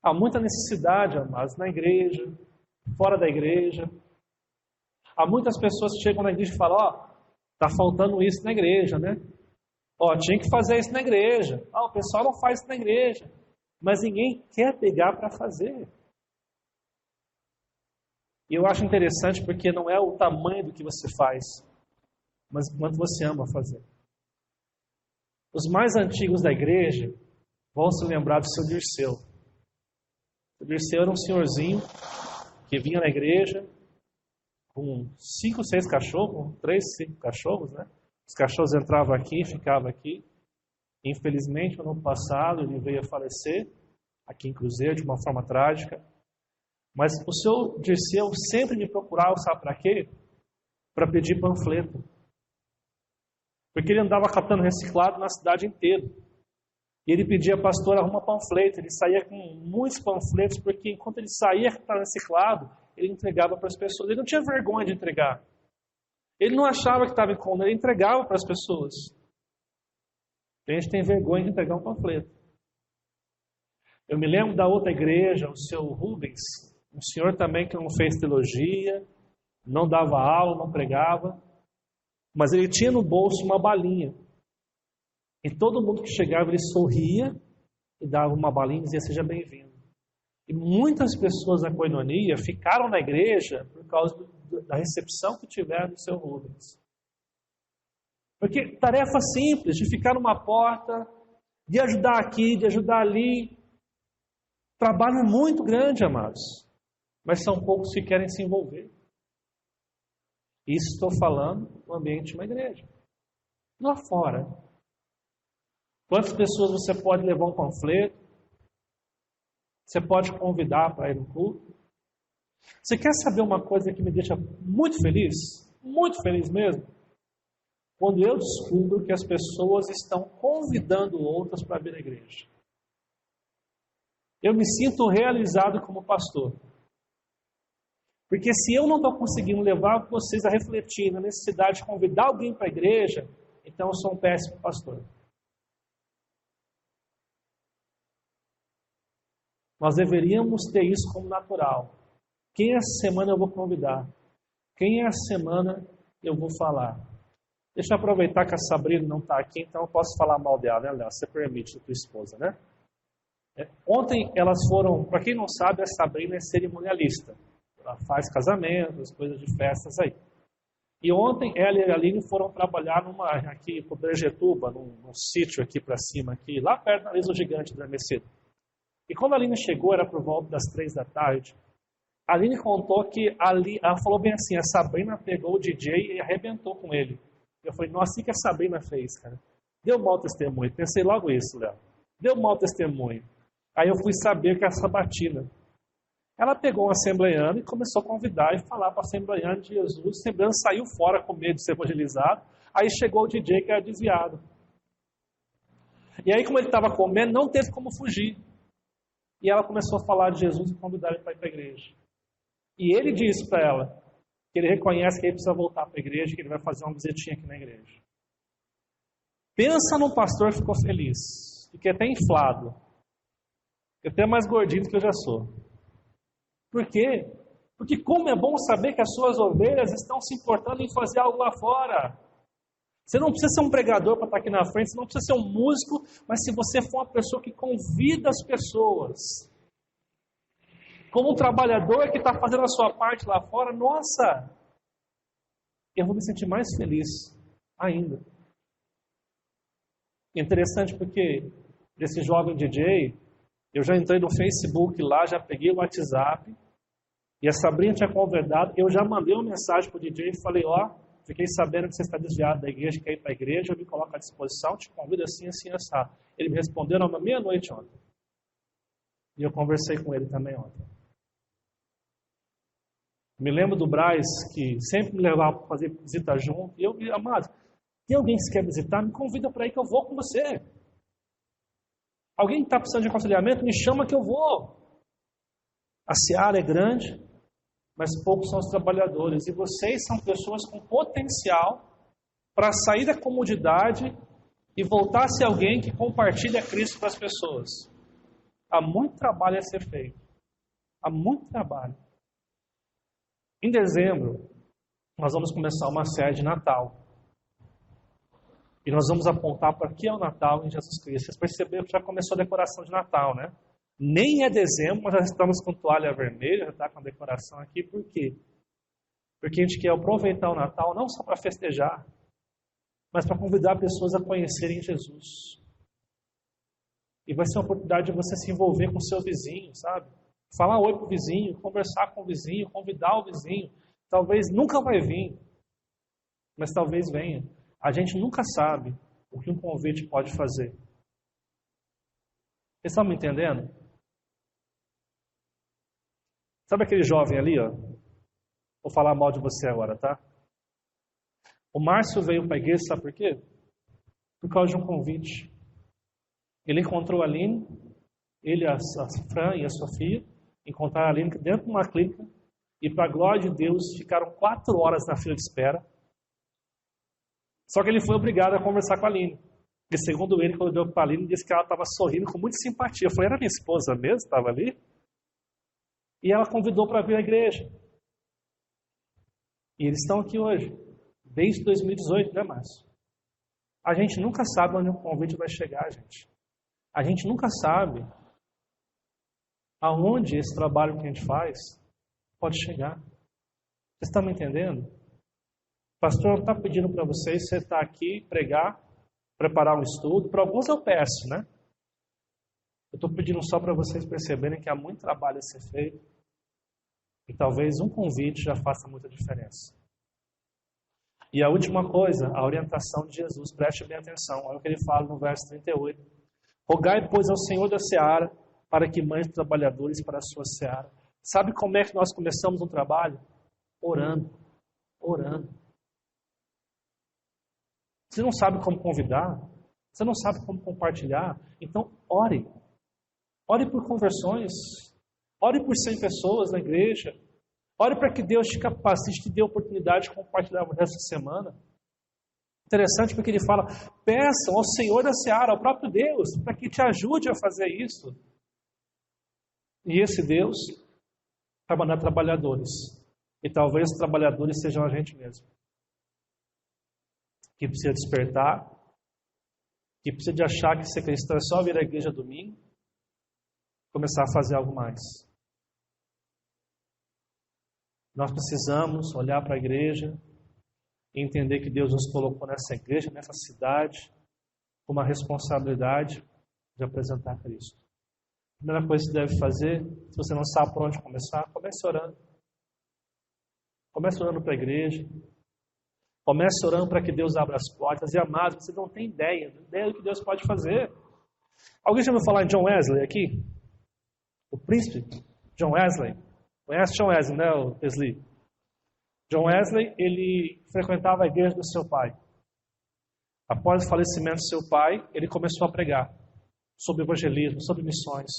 S1: Há muita necessidade, amados, na igreja, fora da igreja. Há muitas pessoas que chegam na igreja e falam, está faltando isso na igreja, né? Tinha que fazer isso na igreja. O pessoal não faz isso na igreja. Mas ninguém quer pegar para fazer. E eu acho interessante porque não é o tamanho do que você faz, mas quanto você ama fazer. Os mais antigos da igreja vão se lembrar do seu Dirceu. O Dirceu era um senhorzinho que vinha na igreja com 5, 6 cachorros, 3, 5 cachorros, né? Os cachorros entravam aqui, ficavam aqui. Infelizmente, no ano passado, ele veio a falecer, aqui em Cruzeiro, de uma forma trágica. Mas o seu Dirceu sempre me procurava, sabe para quê? Para pedir panfleto. Porque ele andava catando reciclado na cidade inteira. E ele pedia, pastor, arruma panfleto. Ele saía com muitos panfletos, porque enquanto ele saía catando reciclado, ele entregava para as pessoas. Ele não tinha vergonha de entregar. Ele não achava que estava incômodo, ele entregava para as pessoas. A gente tem vergonha de entregar um panfleto. Eu me lembro da outra igreja, o seu Rubens, um senhor também que não fez teologia, não dava aula, não pregava, mas ele tinha no bolso uma balinha. E todo mundo que chegava, ele sorria e dava uma balinha e dizia, seja bem-vindo. E muitas pessoas na Koinonia ficaram na igreja por causa da recepção que tiveram do seu Rubens. Porque tarefa simples, de ficar numa porta, de ajudar aqui, de ajudar ali. Trabalho muito grande, amados. Mas são poucos que querem se envolver. Isso estou falando no ambiente de uma igreja. Lá fora. Quantas pessoas você pode levar um panfleto? Você pode convidar para ir no culto? Você quer saber uma coisa que me deixa muito feliz? Muito feliz mesmo? Quando eu descubro que as pessoas estão convidando outras para vir à igreja. Eu me sinto realizado como pastor. Porque se eu não estou conseguindo levar vocês a refletir na necessidade de convidar alguém para a igreja, então eu sou um péssimo pastor. Nós deveríamos ter isso como natural. Quem essa semana eu vou convidar? Quem essa semana eu vou falar? Deixa eu aproveitar que a Sabrina não está aqui, então eu posso falar mal dela, né, Léo? Você permite, a tua esposa, né? Ontem elas foram, para quem não sabe, a Sabrina é cerimonialista. Ela faz casamentos, coisas de festas aí. E ontem ela e a Aline foram trabalhar aqui em Brejetuba, num sítio aqui para cima, aqui, lá perto da Ilha Gigante da Mercedes. E quando a Aline chegou, era por volta das 3 da tarde, a Aline contou que ela falou bem assim, a Sabrina pegou o DJ e arrebentou com ele. Eu falei, nossa, assim que a Sabrina fez, cara. Deu mau testemunho. Pensei logo isso, Léo. Deu mau testemunho. Aí eu fui saber que a Sabatina, ela pegou um assembleiano e começou a convidar e falar para o assembleiano de Jesus. O assembleiano saiu fora com medo de ser evangelizado. Aí chegou o DJ que era desviado. E aí, como ele estava comendo, não teve como fugir. E ela começou a falar de Jesus e convidar ele para ir para a igreja. E ele disse para ela que ele reconhece que ele precisa voltar para a igreja, que ele vai fazer uma visitinha aqui na igreja. Pensa num pastor que ficou feliz. Fiquei até inflado. Fiquei até mais gordinho do que eu já sou. Por quê? Porque como é bom saber que as suas ovelhas estão se importando em fazer algo lá fora. Você não precisa ser um pregador para estar aqui na frente, você não precisa ser um músico, mas se você for uma pessoa que convida as pessoas, como um trabalhador que está fazendo a sua parte lá fora, nossa, eu vou me sentir mais feliz ainda. É interessante porque desse jovem DJ, eu já entrei no Facebook lá, já peguei o WhatsApp, e a Sabrina tinha convidado, eu já mandei uma mensagem para o DJ e falei, fiquei sabendo que você está desviado da igreja, quer ir para a igreja, eu me coloco à disposição, te convido assim, assim, assim. Ele me respondeu na meia-noite ontem. E eu conversei com ele também ontem. Me lembro do Braz, que sempre me levava para fazer visita junto. E eu, amado, tem alguém que quer visitar? Me convida para ir que eu vou com você. Alguém que está precisando de aconselhamento? Me chama que eu vou. A seara é grande, mas poucos são os trabalhadores. E vocês são pessoas com potencial para sair da comodidade e voltar a ser alguém que compartilha Cristo com as pessoas. Há muito trabalho a ser feito. Há muito trabalho. Em dezembro, nós vamos começar uma série de Natal. E nós vamos apontar para que é o Natal em Jesus Cristo. Vocês perceberam que já começou a decoração de Natal, né? Nem é dezembro, mas já estamos com toalha vermelha, já está com a decoração aqui. Por quê? Porque a gente quer aproveitar o Natal não só para festejar, mas para convidar pessoas a conhecerem Jesus. E vai ser uma oportunidade de você se envolver com o seu vizinho, sabe? Falar oi para o vizinho, conversar com o vizinho, convidar o vizinho. Talvez nunca vai vir, mas talvez venha. A gente nunca sabe o que um convite pode fazer. Vocês estão me entendendo? Sabe aquele jovem ali, ó? Vou falar mal de você agora, tá? O Márcio veio para a igreja, sabe por quê? Por causa de um convite. Ele encontrou a Aline, ele, a Fran e a Sofia, encontraram a Aline dentro de uma clínica e, para a glória de Deus, ficaram 4 horas na fila de espera. Só que ele foi obrigado a conversar com a Aline. E segundo ele, quando deu para a Aline, disse que ela estava sorrindo com muita simpatia. Eu falei, era minha esposa mesmo? Estava ali? E ela convidou para vir à igreja. E eles estão aqui hoje. Desde 2018, né, Márcio? A gente nunca sabe onde o convite vai chegar, gente. A gente nunca sabe aonde esse trabalho que a gente faz pode chegar. Vocês estão me entendendo? O pastor não está pedindo para vocês, você está aqui, pregar, preparar um estudo. Para alguns eu peço, né? Eu estou pedindo só para vocês perceberem que há muito trabalho a ser feito e talvez um convite já faça muita diferença. E a última coisa, a orientação de Jesus, preste bem atenção, olha o que ele fala no verso 38. Rogai, pois, ao Senhor da seara, para que mande trabalhadores para a sua seara. Sabe como é que nós começamos um trabalho? Orando. Orando. Você não sabe como convidar? Você não sabe como compartilhar? Então, ore. Ore por conversões. Ore por 100 pessoas na igreja. Ore para que Deus te capacite, te dê a oportunidade de compartilhar o resto da semana. Interessante porque ele fala, peçam ao Senhor da seara, ao próprio Deus, para que te ajude a fazer isso. E esse Deus vai mandar trabalhadores. E talvez os trabalhadores sejam a gente mesmo. Que precisa despertar, que precisa de achar que ser cristão é só vir à igreja domingo, começar a fazer algo mais. Nós precisamos olhar para a igreja e entender que Deus nos colocou nessa igreja, nessa cidade, com uma responsabilidade de apresentar Cristo. A primeira coisa que você deve fazer, se você não sabe por onde começar, comece orando. Comece orando para a igreja. Comece orando para que Deus abra as portas. E amados, você não tem ideia do que Deus pode fazer. Alguém já ouviu falar em John Wesley aqui? O príncipe John Wesley. Conhece John Wesley, né, Wesley? John Wesley, ele frequentava a igreja do seu pai. Após o falecimento do seu pai, ele começou a pregar sobre evangelismo, sobre missões.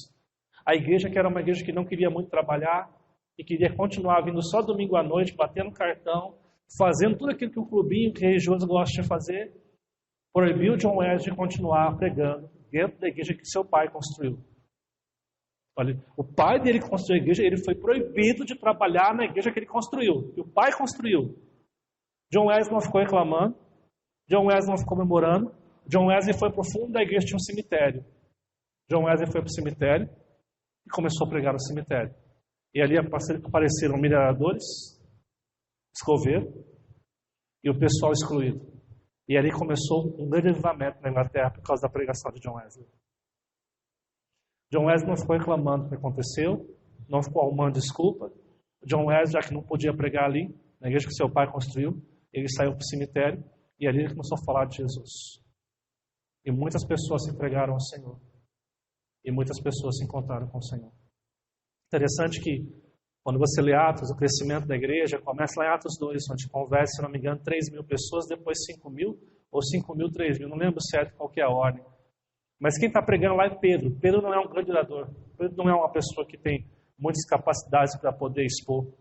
S1: A igreja, que era uma igreja que não queria muito trabalhar e queria continuar vindo só domingo à noite, batendo cartão, fazendo tudo aquilo que o clubinho religioso gosta de fazer, proibiu John Wesley de continuar pregando dentro da igreja que seu pai construiu. Olha, o pai dele que construiu a igreja, ele foi proibido de trabalhar na igreja que ele construiu, que o pai construiu. John Wesley não ficou reclamando, John Wesley não ficou comemorando, John Wesley foi para o fundo da igreja, tinha um cemitério. John Wesley foi para o cemitério e começou a pregar no cemitério. E ali apareceram mineradores, escoveiro e o pessoal excluído. E ali começou um grande avivamento na Inglaterra por causa da pregação de John Wesley. John Wesley não ficou reclamando do que aconteceu, não ficou arrumando desculpa. John Wesley, já que não podia pregar ali, na igreja que seu pai construiu, ele saiu para o cemitério e ali ele começou a falar de Jesus. E muitas pessoas se entregaram ao Senhor. E muitas pessoas se encontraram com o Senhor. Interessante que, quando você lê Atos, o crescimento da igreja começa lá em Atos 2, onde converte, se não me engano, 3.000 pessoas, depois 5.000, ou 5.000, 3.000, não lembro certo qual que é a ordem. Mas quem está pregando lá é Pedro. Pedro não é um grande orador. Pedro não é uma pessoa que tem muitas capacidades para poder expor.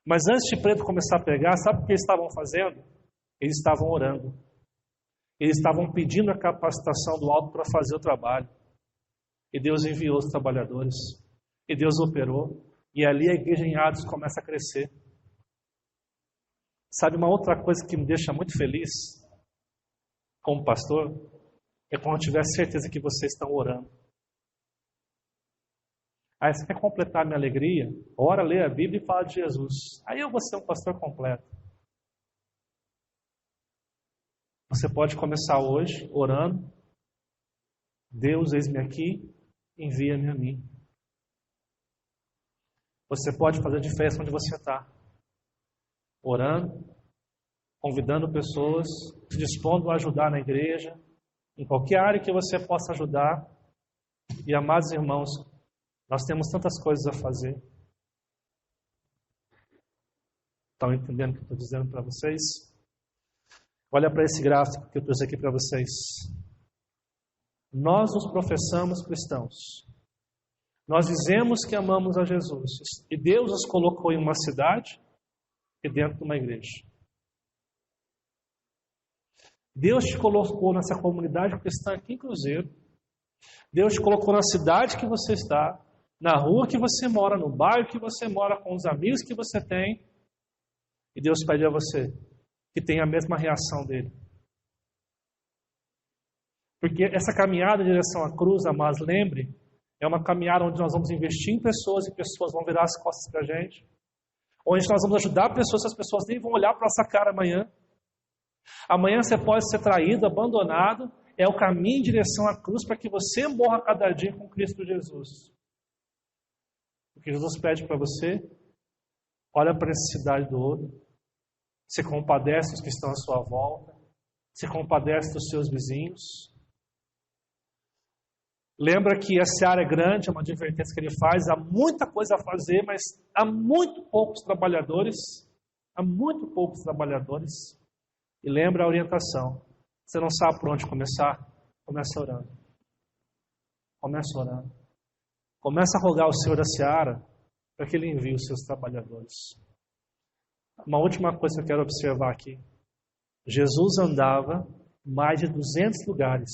S1: Mas antes de Pedro começar a pregar, sabe o que eles estavam fazendo? Eles estavam orando. Eles estavam pedindo a capacitação do alto para fazer o trabalho. E Deus enviou os trabalhadores. E Deus operou. E ali a igreja em Atos começa a crescer. Sabe, uma outra coisa que me deixa muito feliz, como pastor, é quando eu tiver certeza que vocês estão orando. Aí você quer completar a minha alegria? Ora, lê a Bíblia e fala de Jesus. Aí eu vou ser um pastor completo. Você pode começar hoje orando. Deus, eis-me aqui, envia-me a mim. Você pode fazer a diferença onde você está. Orando, convidando pessoas, se dispondo a ajudar na igreja, em qualquer área que você possa ajudar. E, amados irmãos, nós temos tantas coisas a fazer. Estão entendendo o que eu estou dizendo para vocês? Olha para esse gráfico que eu trouxe aqui para vocês. Nós nos professamos cristãos. Nós dizemos que amamos a Jesus. E Deus nos colocou em uma cidade e dentro de uma igreja. Deus te colocou nessa comunidade cristã aqui em Cruzeiro. Deus te colocou na cidade que você está, na rua que você mora, no bairro que você mora, com os amigos que você tem. E Deus pede a você que tenha a mesma reação dele. Porque essa caminhada em direção à cruz, amados, lembre, é uma caminhada onde nós vamos investir em pessoas e pessoas vão virar as costas para a gente. Onde nós vamos ajudar pessoas e as pessoas nem vão olhar para a nossa cara amanhã. Amanhã você pode ser traído, abandonado. É o caminho em direção à cruz para que você morra cada dia com Cristo Jesus. O que Jesus pede para você, olha para a necessidade do outro. Se compadece dos que estão à sua volta. Se compadece dos seus vizinhos. Lembra que essa área é grande, é uma advertência que ele faz, há muita coisa a fazer, mas há muito poucos trabalhadores. Há muito poucos trabalhadores. E lembra a orientação. Você não sabe por onde começar? Começa orando. Começa orando. Começa a rogar ao Senhor da Seara para que Ele envie os seus trabalhadores. Uma última coisa que eu quero observar aqui. Jesus andava mais de 200 lugares.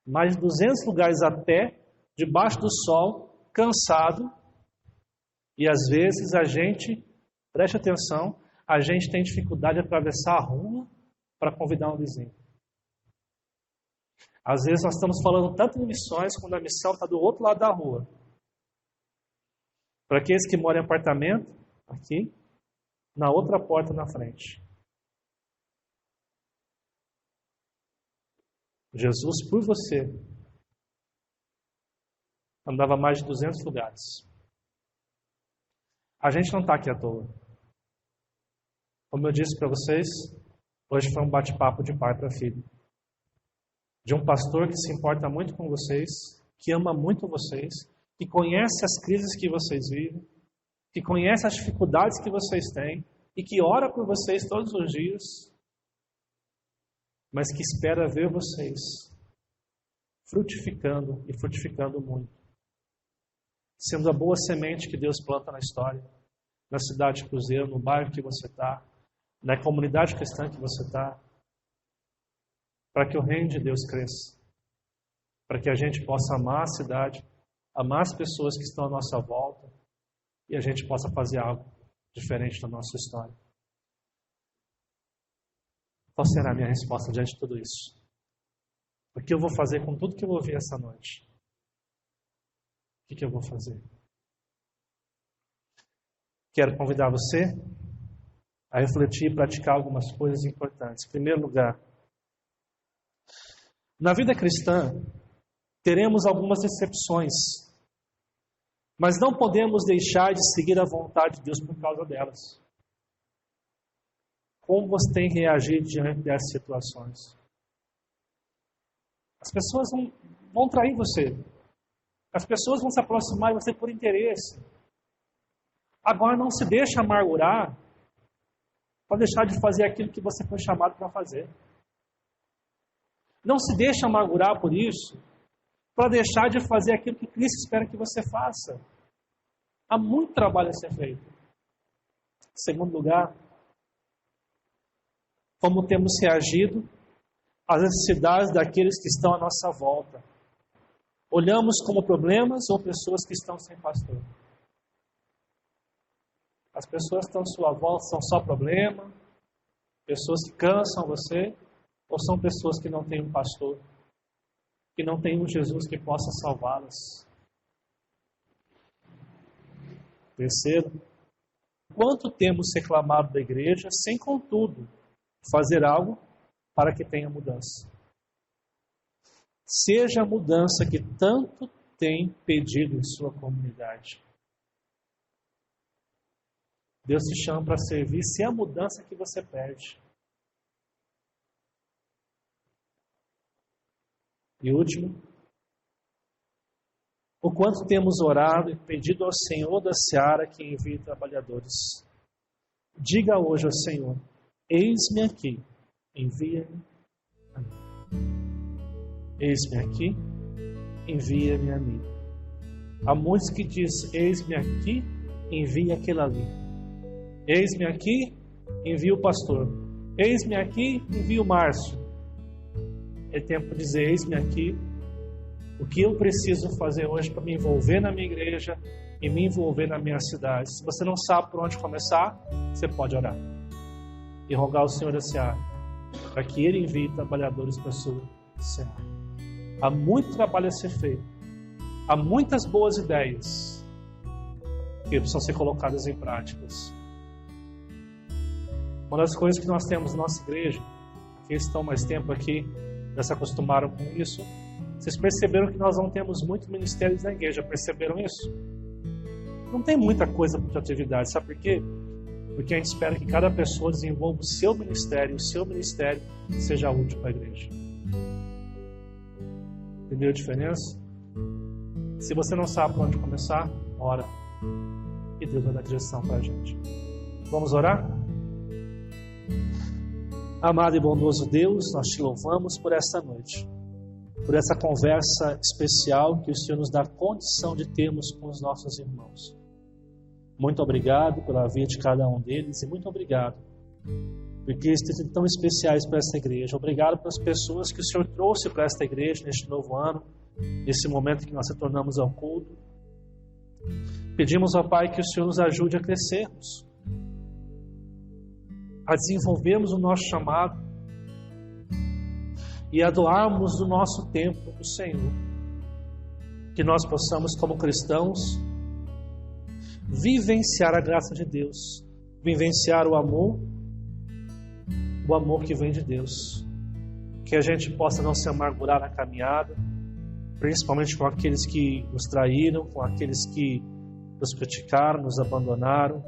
S1: Mais de 200 lugares a pé, debaixo do sol, cansado. E às vezes a gente, preste atenção, a gente tem dificuldade de atravessar a rua para convidar um vizinho. Às vezes nós estamos falando tanto em missões, quando a missão está do outro lado da rua. Para aqueles que moram em apartamento, aqui, na outra porta na frente. Jesus, por você, andava mais de 200 lugares. A gente não está aqui à toa. Como eu disse para vocês, hoje foi um bate-papo de pai para filho. De um pastor que se importa muito com vocês, que ama muito vocês, que conhece as crises que vocês vivem, que conhece as dificuldades que vocês têm e que ora por vocês todos os dias. mas que espera ver vocês frutificando e frutificando muito. Sendo a boa semente que Deus planta na história, na cidade de Cruzeiro, no bairro que você está, na comunidade cristã que você está, para que o reino de Deus cresça, para que a gente possa amar a cidade, amar as pessoas que estão à nossa volta e a gente possa fazer algo diferente da nossa história. Qual será a minha resposta diante de tudo isso? O que eu vou fazer com tudo que eu ouvi essa noite? O que eu vou fazer? Quero convidar você a refletir e praticar algumas coisas importantes. Em primeiro lugar, na vida cristã, teremos algumas decepções, mas não podemos deixar de seguir a vontade de Deus por causa delas. Como você tem reagido diante dessas situações? As pessoas vão trair você. As pessoas vão se aproximar de você por interesse. Agora não se deixa amargurar para deixar de fazer aquilo que você foi chamado para fazer. Não se deixa amargurar por isso para deixar de fazer aquilo que Cristo espera que você faça. Há muito trabalho a ser feito. Em segundo lugar, como temos reagido às necessidades daqueles que estão à nossa volta. Olhamos como problemas ou pessoas que estão sem pastor? As pessoas que estão à sua volta são só problema? Pessoas que cansam você? Ou são pessoas que não têm um pastor? Que não têm um Jesus que possa salvá-las? Terceiro, quanto temos reclamado da igreja sem, contudo, fazer algo para que tenha mudança? Seja a mudança que tanto tem pedido em sua comunidade. Deus te chama para servir se é a mudança que você pede. E último, o quanto temos orado e pedido ao Senhor da seara que envie trabalhadores. Diga hoje ao Senhor: eis-me aqui, envia-me a mim. Eis-me aqui, envia-me a mim. Há muitos que dizem: eis-me aqui, envia aquele ali. Eis-me aqui, envia o pastor. Eis-me aqui, envia o Márcio. É tempo de dizer: eis-me aqui, o que eu preciso fazer hoje para me envolver na minha igreja e me envolver na minha cidade. Se você não sabe por onde começar, você pode orar e rogar ao Senhor da seara para que Ele envie trabalhadores para a sua seara. Há muito trabalho a ser feito, há muitas boas ideias que precisam ser colocadas em práticas. Uma das coisas que nós temos na nossa igreja, que estão mais tempo aqui, já se acostumaram com isso, vocês perceberam que nós não temos muitos ministérios na igreja, perceberam isso? Não tem muita coisa de atividade, sabe por quê? Porque a gente espera que cada pessoa desenvolva o seu ministério seja útil para a igreja. Entendeu a diferença? Se você não sabe por onde começar, ora, e Deus vai dar direção para a gente. Vamos orar? Amado e bondoso Deus, nós te louvamos por esta noite, por essa conversa especial que o Senhor nos dá condição de termos com os nossos irmãos. Muito obrigado pela vida de cada um deles e muito obrigado porque eles têm sido tão especiais para esta igreja. Obrigado pelas pessoas que o Senhor trouxe para esta igreja neste novo ano, nesse momento que nós retornamos ao culto. Pedimos ao Pai que o Senhor nos ajude a crescermos, a desenvolvermos o nosso chamado e a doarmos do nosso tempo para o Senhor. Que nós possamos, como cristãos, vivenciar a graça de Deus, vivenciar o amor que vem de Deus. Que a gente possa não se amargurar na caminhada, principalmente com aqueles que nos traíram, com aqueles que nos criticaram, nos abandonaram.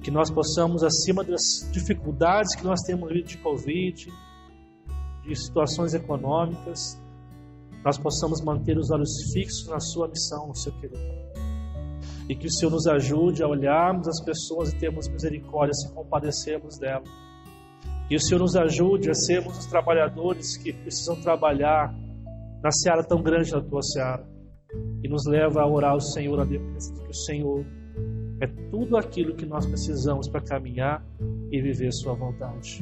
S1: Que nós possamos, acima das dificuldades que nós temos vivido de Covid, de situações econômicas, nós possamos manter os olhos fixos na sua missão, no seu querer. E que o Senhor nos ajude a olharmos as pessoas e termos misericórdia, se compadecermos delas. Que o Senhor nos ajude a sermos os trabalhadores que precisam trabalhar na seara tão grande da tua seara. E nos leva a orar ao Senhor, a Deus, que o Senhor é tudo aquilo que nós precisamos para caminhar e viver a sua vontade.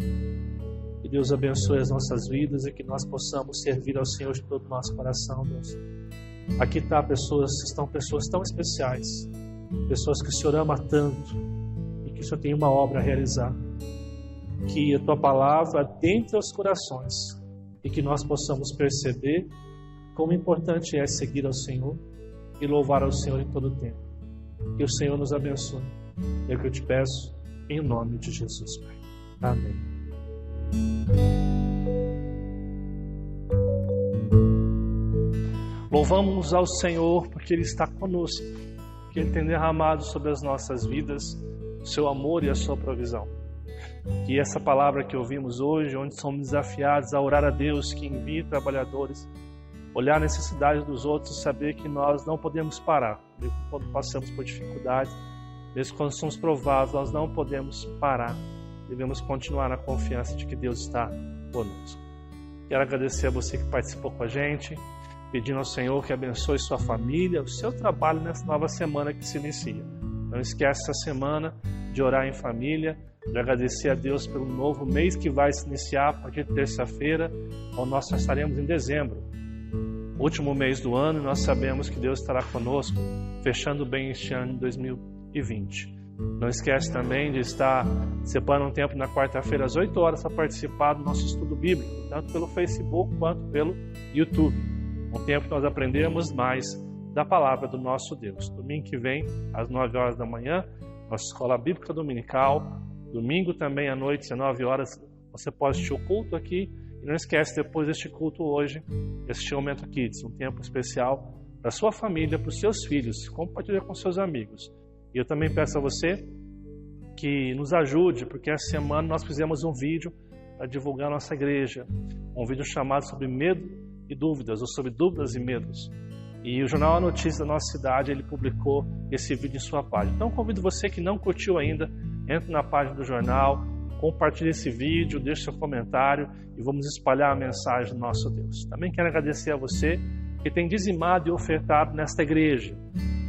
S1: Que Deus abençoe as nossas vidas e que nós possamos servir ao Senhor de todo o nosso coração, Deus. Aqui estão pessoas tão especiais, pessoas que o Senhor ama tanto e que o Senhor tem uma obra a realizar. Que a tua palavra adentre aos corações e que nós possamos perceber como importante é seguir ao Senhor e louvar ao Senhor em todo o tempo. Que o Senhor nos abençoe. É o que eu te peço em nome de Jesus, Pai. Amém. Louvamos ao Senhor porque Ele está conosco, que Ele tem derramado sobre as nossas vidas o seu amor e a sua provisão. Que essa palavra que ouvimos hoje, onde somos desafiados a orar a Deus que envie trabalhadores, olhar a necessidade dos outros e saber que nós não podemos parar, mesmo quando passamos por dificuldades, mesmo quando somos provados, nós não podemos parar. Devemos continuar na confiança de que Deus está conosco. Quero agradecer a você que participou com a gente, pedindo ao Senhor que abençoe sua família, o seu trabalho nessa nova semana que se inicia. Não esquece essa semana de orar em família, de agradecer a Deus pelo novo mês que vai se iniciar a partir de terça-feira, onde nós estaremos em dezembro. Último mês do ano, nós sabemos que Deus estará conosco, fechando bem este ano de 2020. Não esquece também de estar separando um tempo na quarta-feira às 8 horas para participar do nosso estudo bíblico, tanto pelo Facebook quanto pelo YouTube. Um tempo que nós aprendemos mais da palavra do nosso Deus. Domingo que vem, às 9 horas da manhã, nossa escola bíblica dominical. Domingo também à noite, às 19 horas, você pode assistir o culto aqui. E não esquece, depois deste culto hoje, assistir o Momento Kids, um tempo especial para a sua família, para os seus filhos. Compartilhe com seus amigos. E eu também peço a você que nos ajude, porque essa semana nós fizemos um vídeo para divulgar a nossa igreja. Um vídeo chamado sobre medo e dúvidas, ou sobre dúvidas e medos. E o Jornal A Notícia da nossa cidade, ele publicou esse vídeo em sua página. Então convido você que não curtiu ainda, entre na página do jornal, compartilhe esse vídeo, deixe seu comentário e vamos espalhar a mensagem do nosso Deus. Também quero agradecer a você que tem dizimado e ofertado nesta igreja.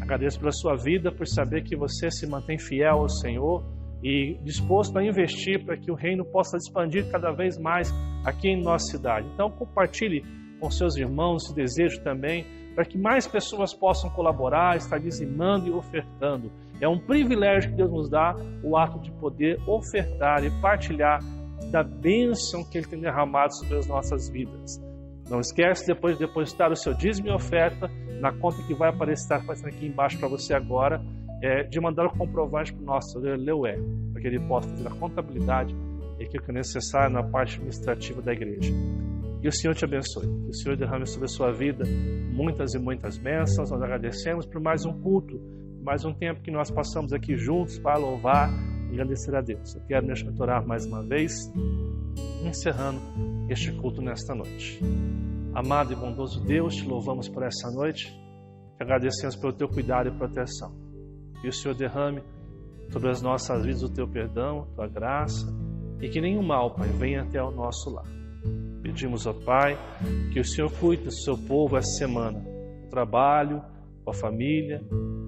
S1: Agradeço pela sua vida, por saber que você se mantém fiel ao Senhor e disposto a investir para que o reino possa expandir cada vez mais aqui em nossa cidade. Então compartilhe com seus irmãos esse desejo também, para que mais pessoas possam colaborar, estar dizimando e ofertando. É um privilégio que Deus nos dá, o ato de poder ofertar e partilhar da bênção que Ele tem derramado sobre as nossas vidas. Não esquece, depois de depositar o seu dízimo e oferta na conta que vai aparecer aqui embaixo para você agora, de mandar o comprovante para o nosso Leué, para que ele possa fazer a contabilidade e aquilo que é necessário na parte administrativa da igreja. Que o Senhor te abençoe, que o Senhor derrame sobre a sua vida muitas e muitas bênçãos. Nós agradecemos por mais um culto, mais um tempo que nós passamos aqui juntos para louvar e agradecer a Deus. Eu quero me orar mais uma vez, encerrando este culto nesta noite. Amado e bondoso Deus, te louvamos por essa noite, te agradecemos pelo teu cuidado e proteção. Que o Senhor derrame sobre as nossas vidas o teu perdão, a tua graça, e que nenhum mal, Pai, venha até o nosso lar. Pedimos, ó Pai, que o Senhor cuide do seu povo essa semana, no trabalho, com a família,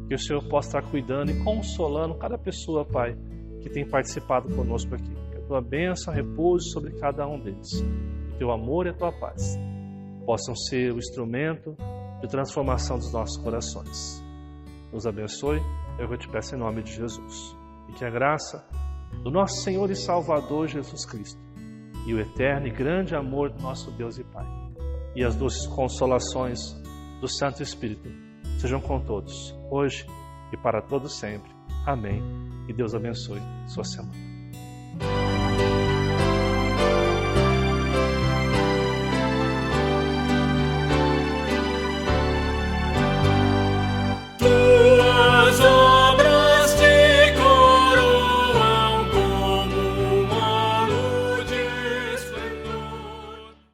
S1: que o Senhor possa estar cuidando e consolando cada pessoa, Pai, que tem participado conosco aqui. Que a tua bênção repouse sobre cada um deles. Que o teu amor e a tua paz possam ser o instrumento de transformação dos nossos corações. Nos abençoe, eu te peço em nome de Jesus. E que a graça do nosso Senhor e Salvador Jesus Cristo e o eterno e grande amor do nosso Deus e Pai e as doces consolações do Santo Espírito sejam com todos, hoje e para todos sempre. Amém. E Deus abençoe sua semana.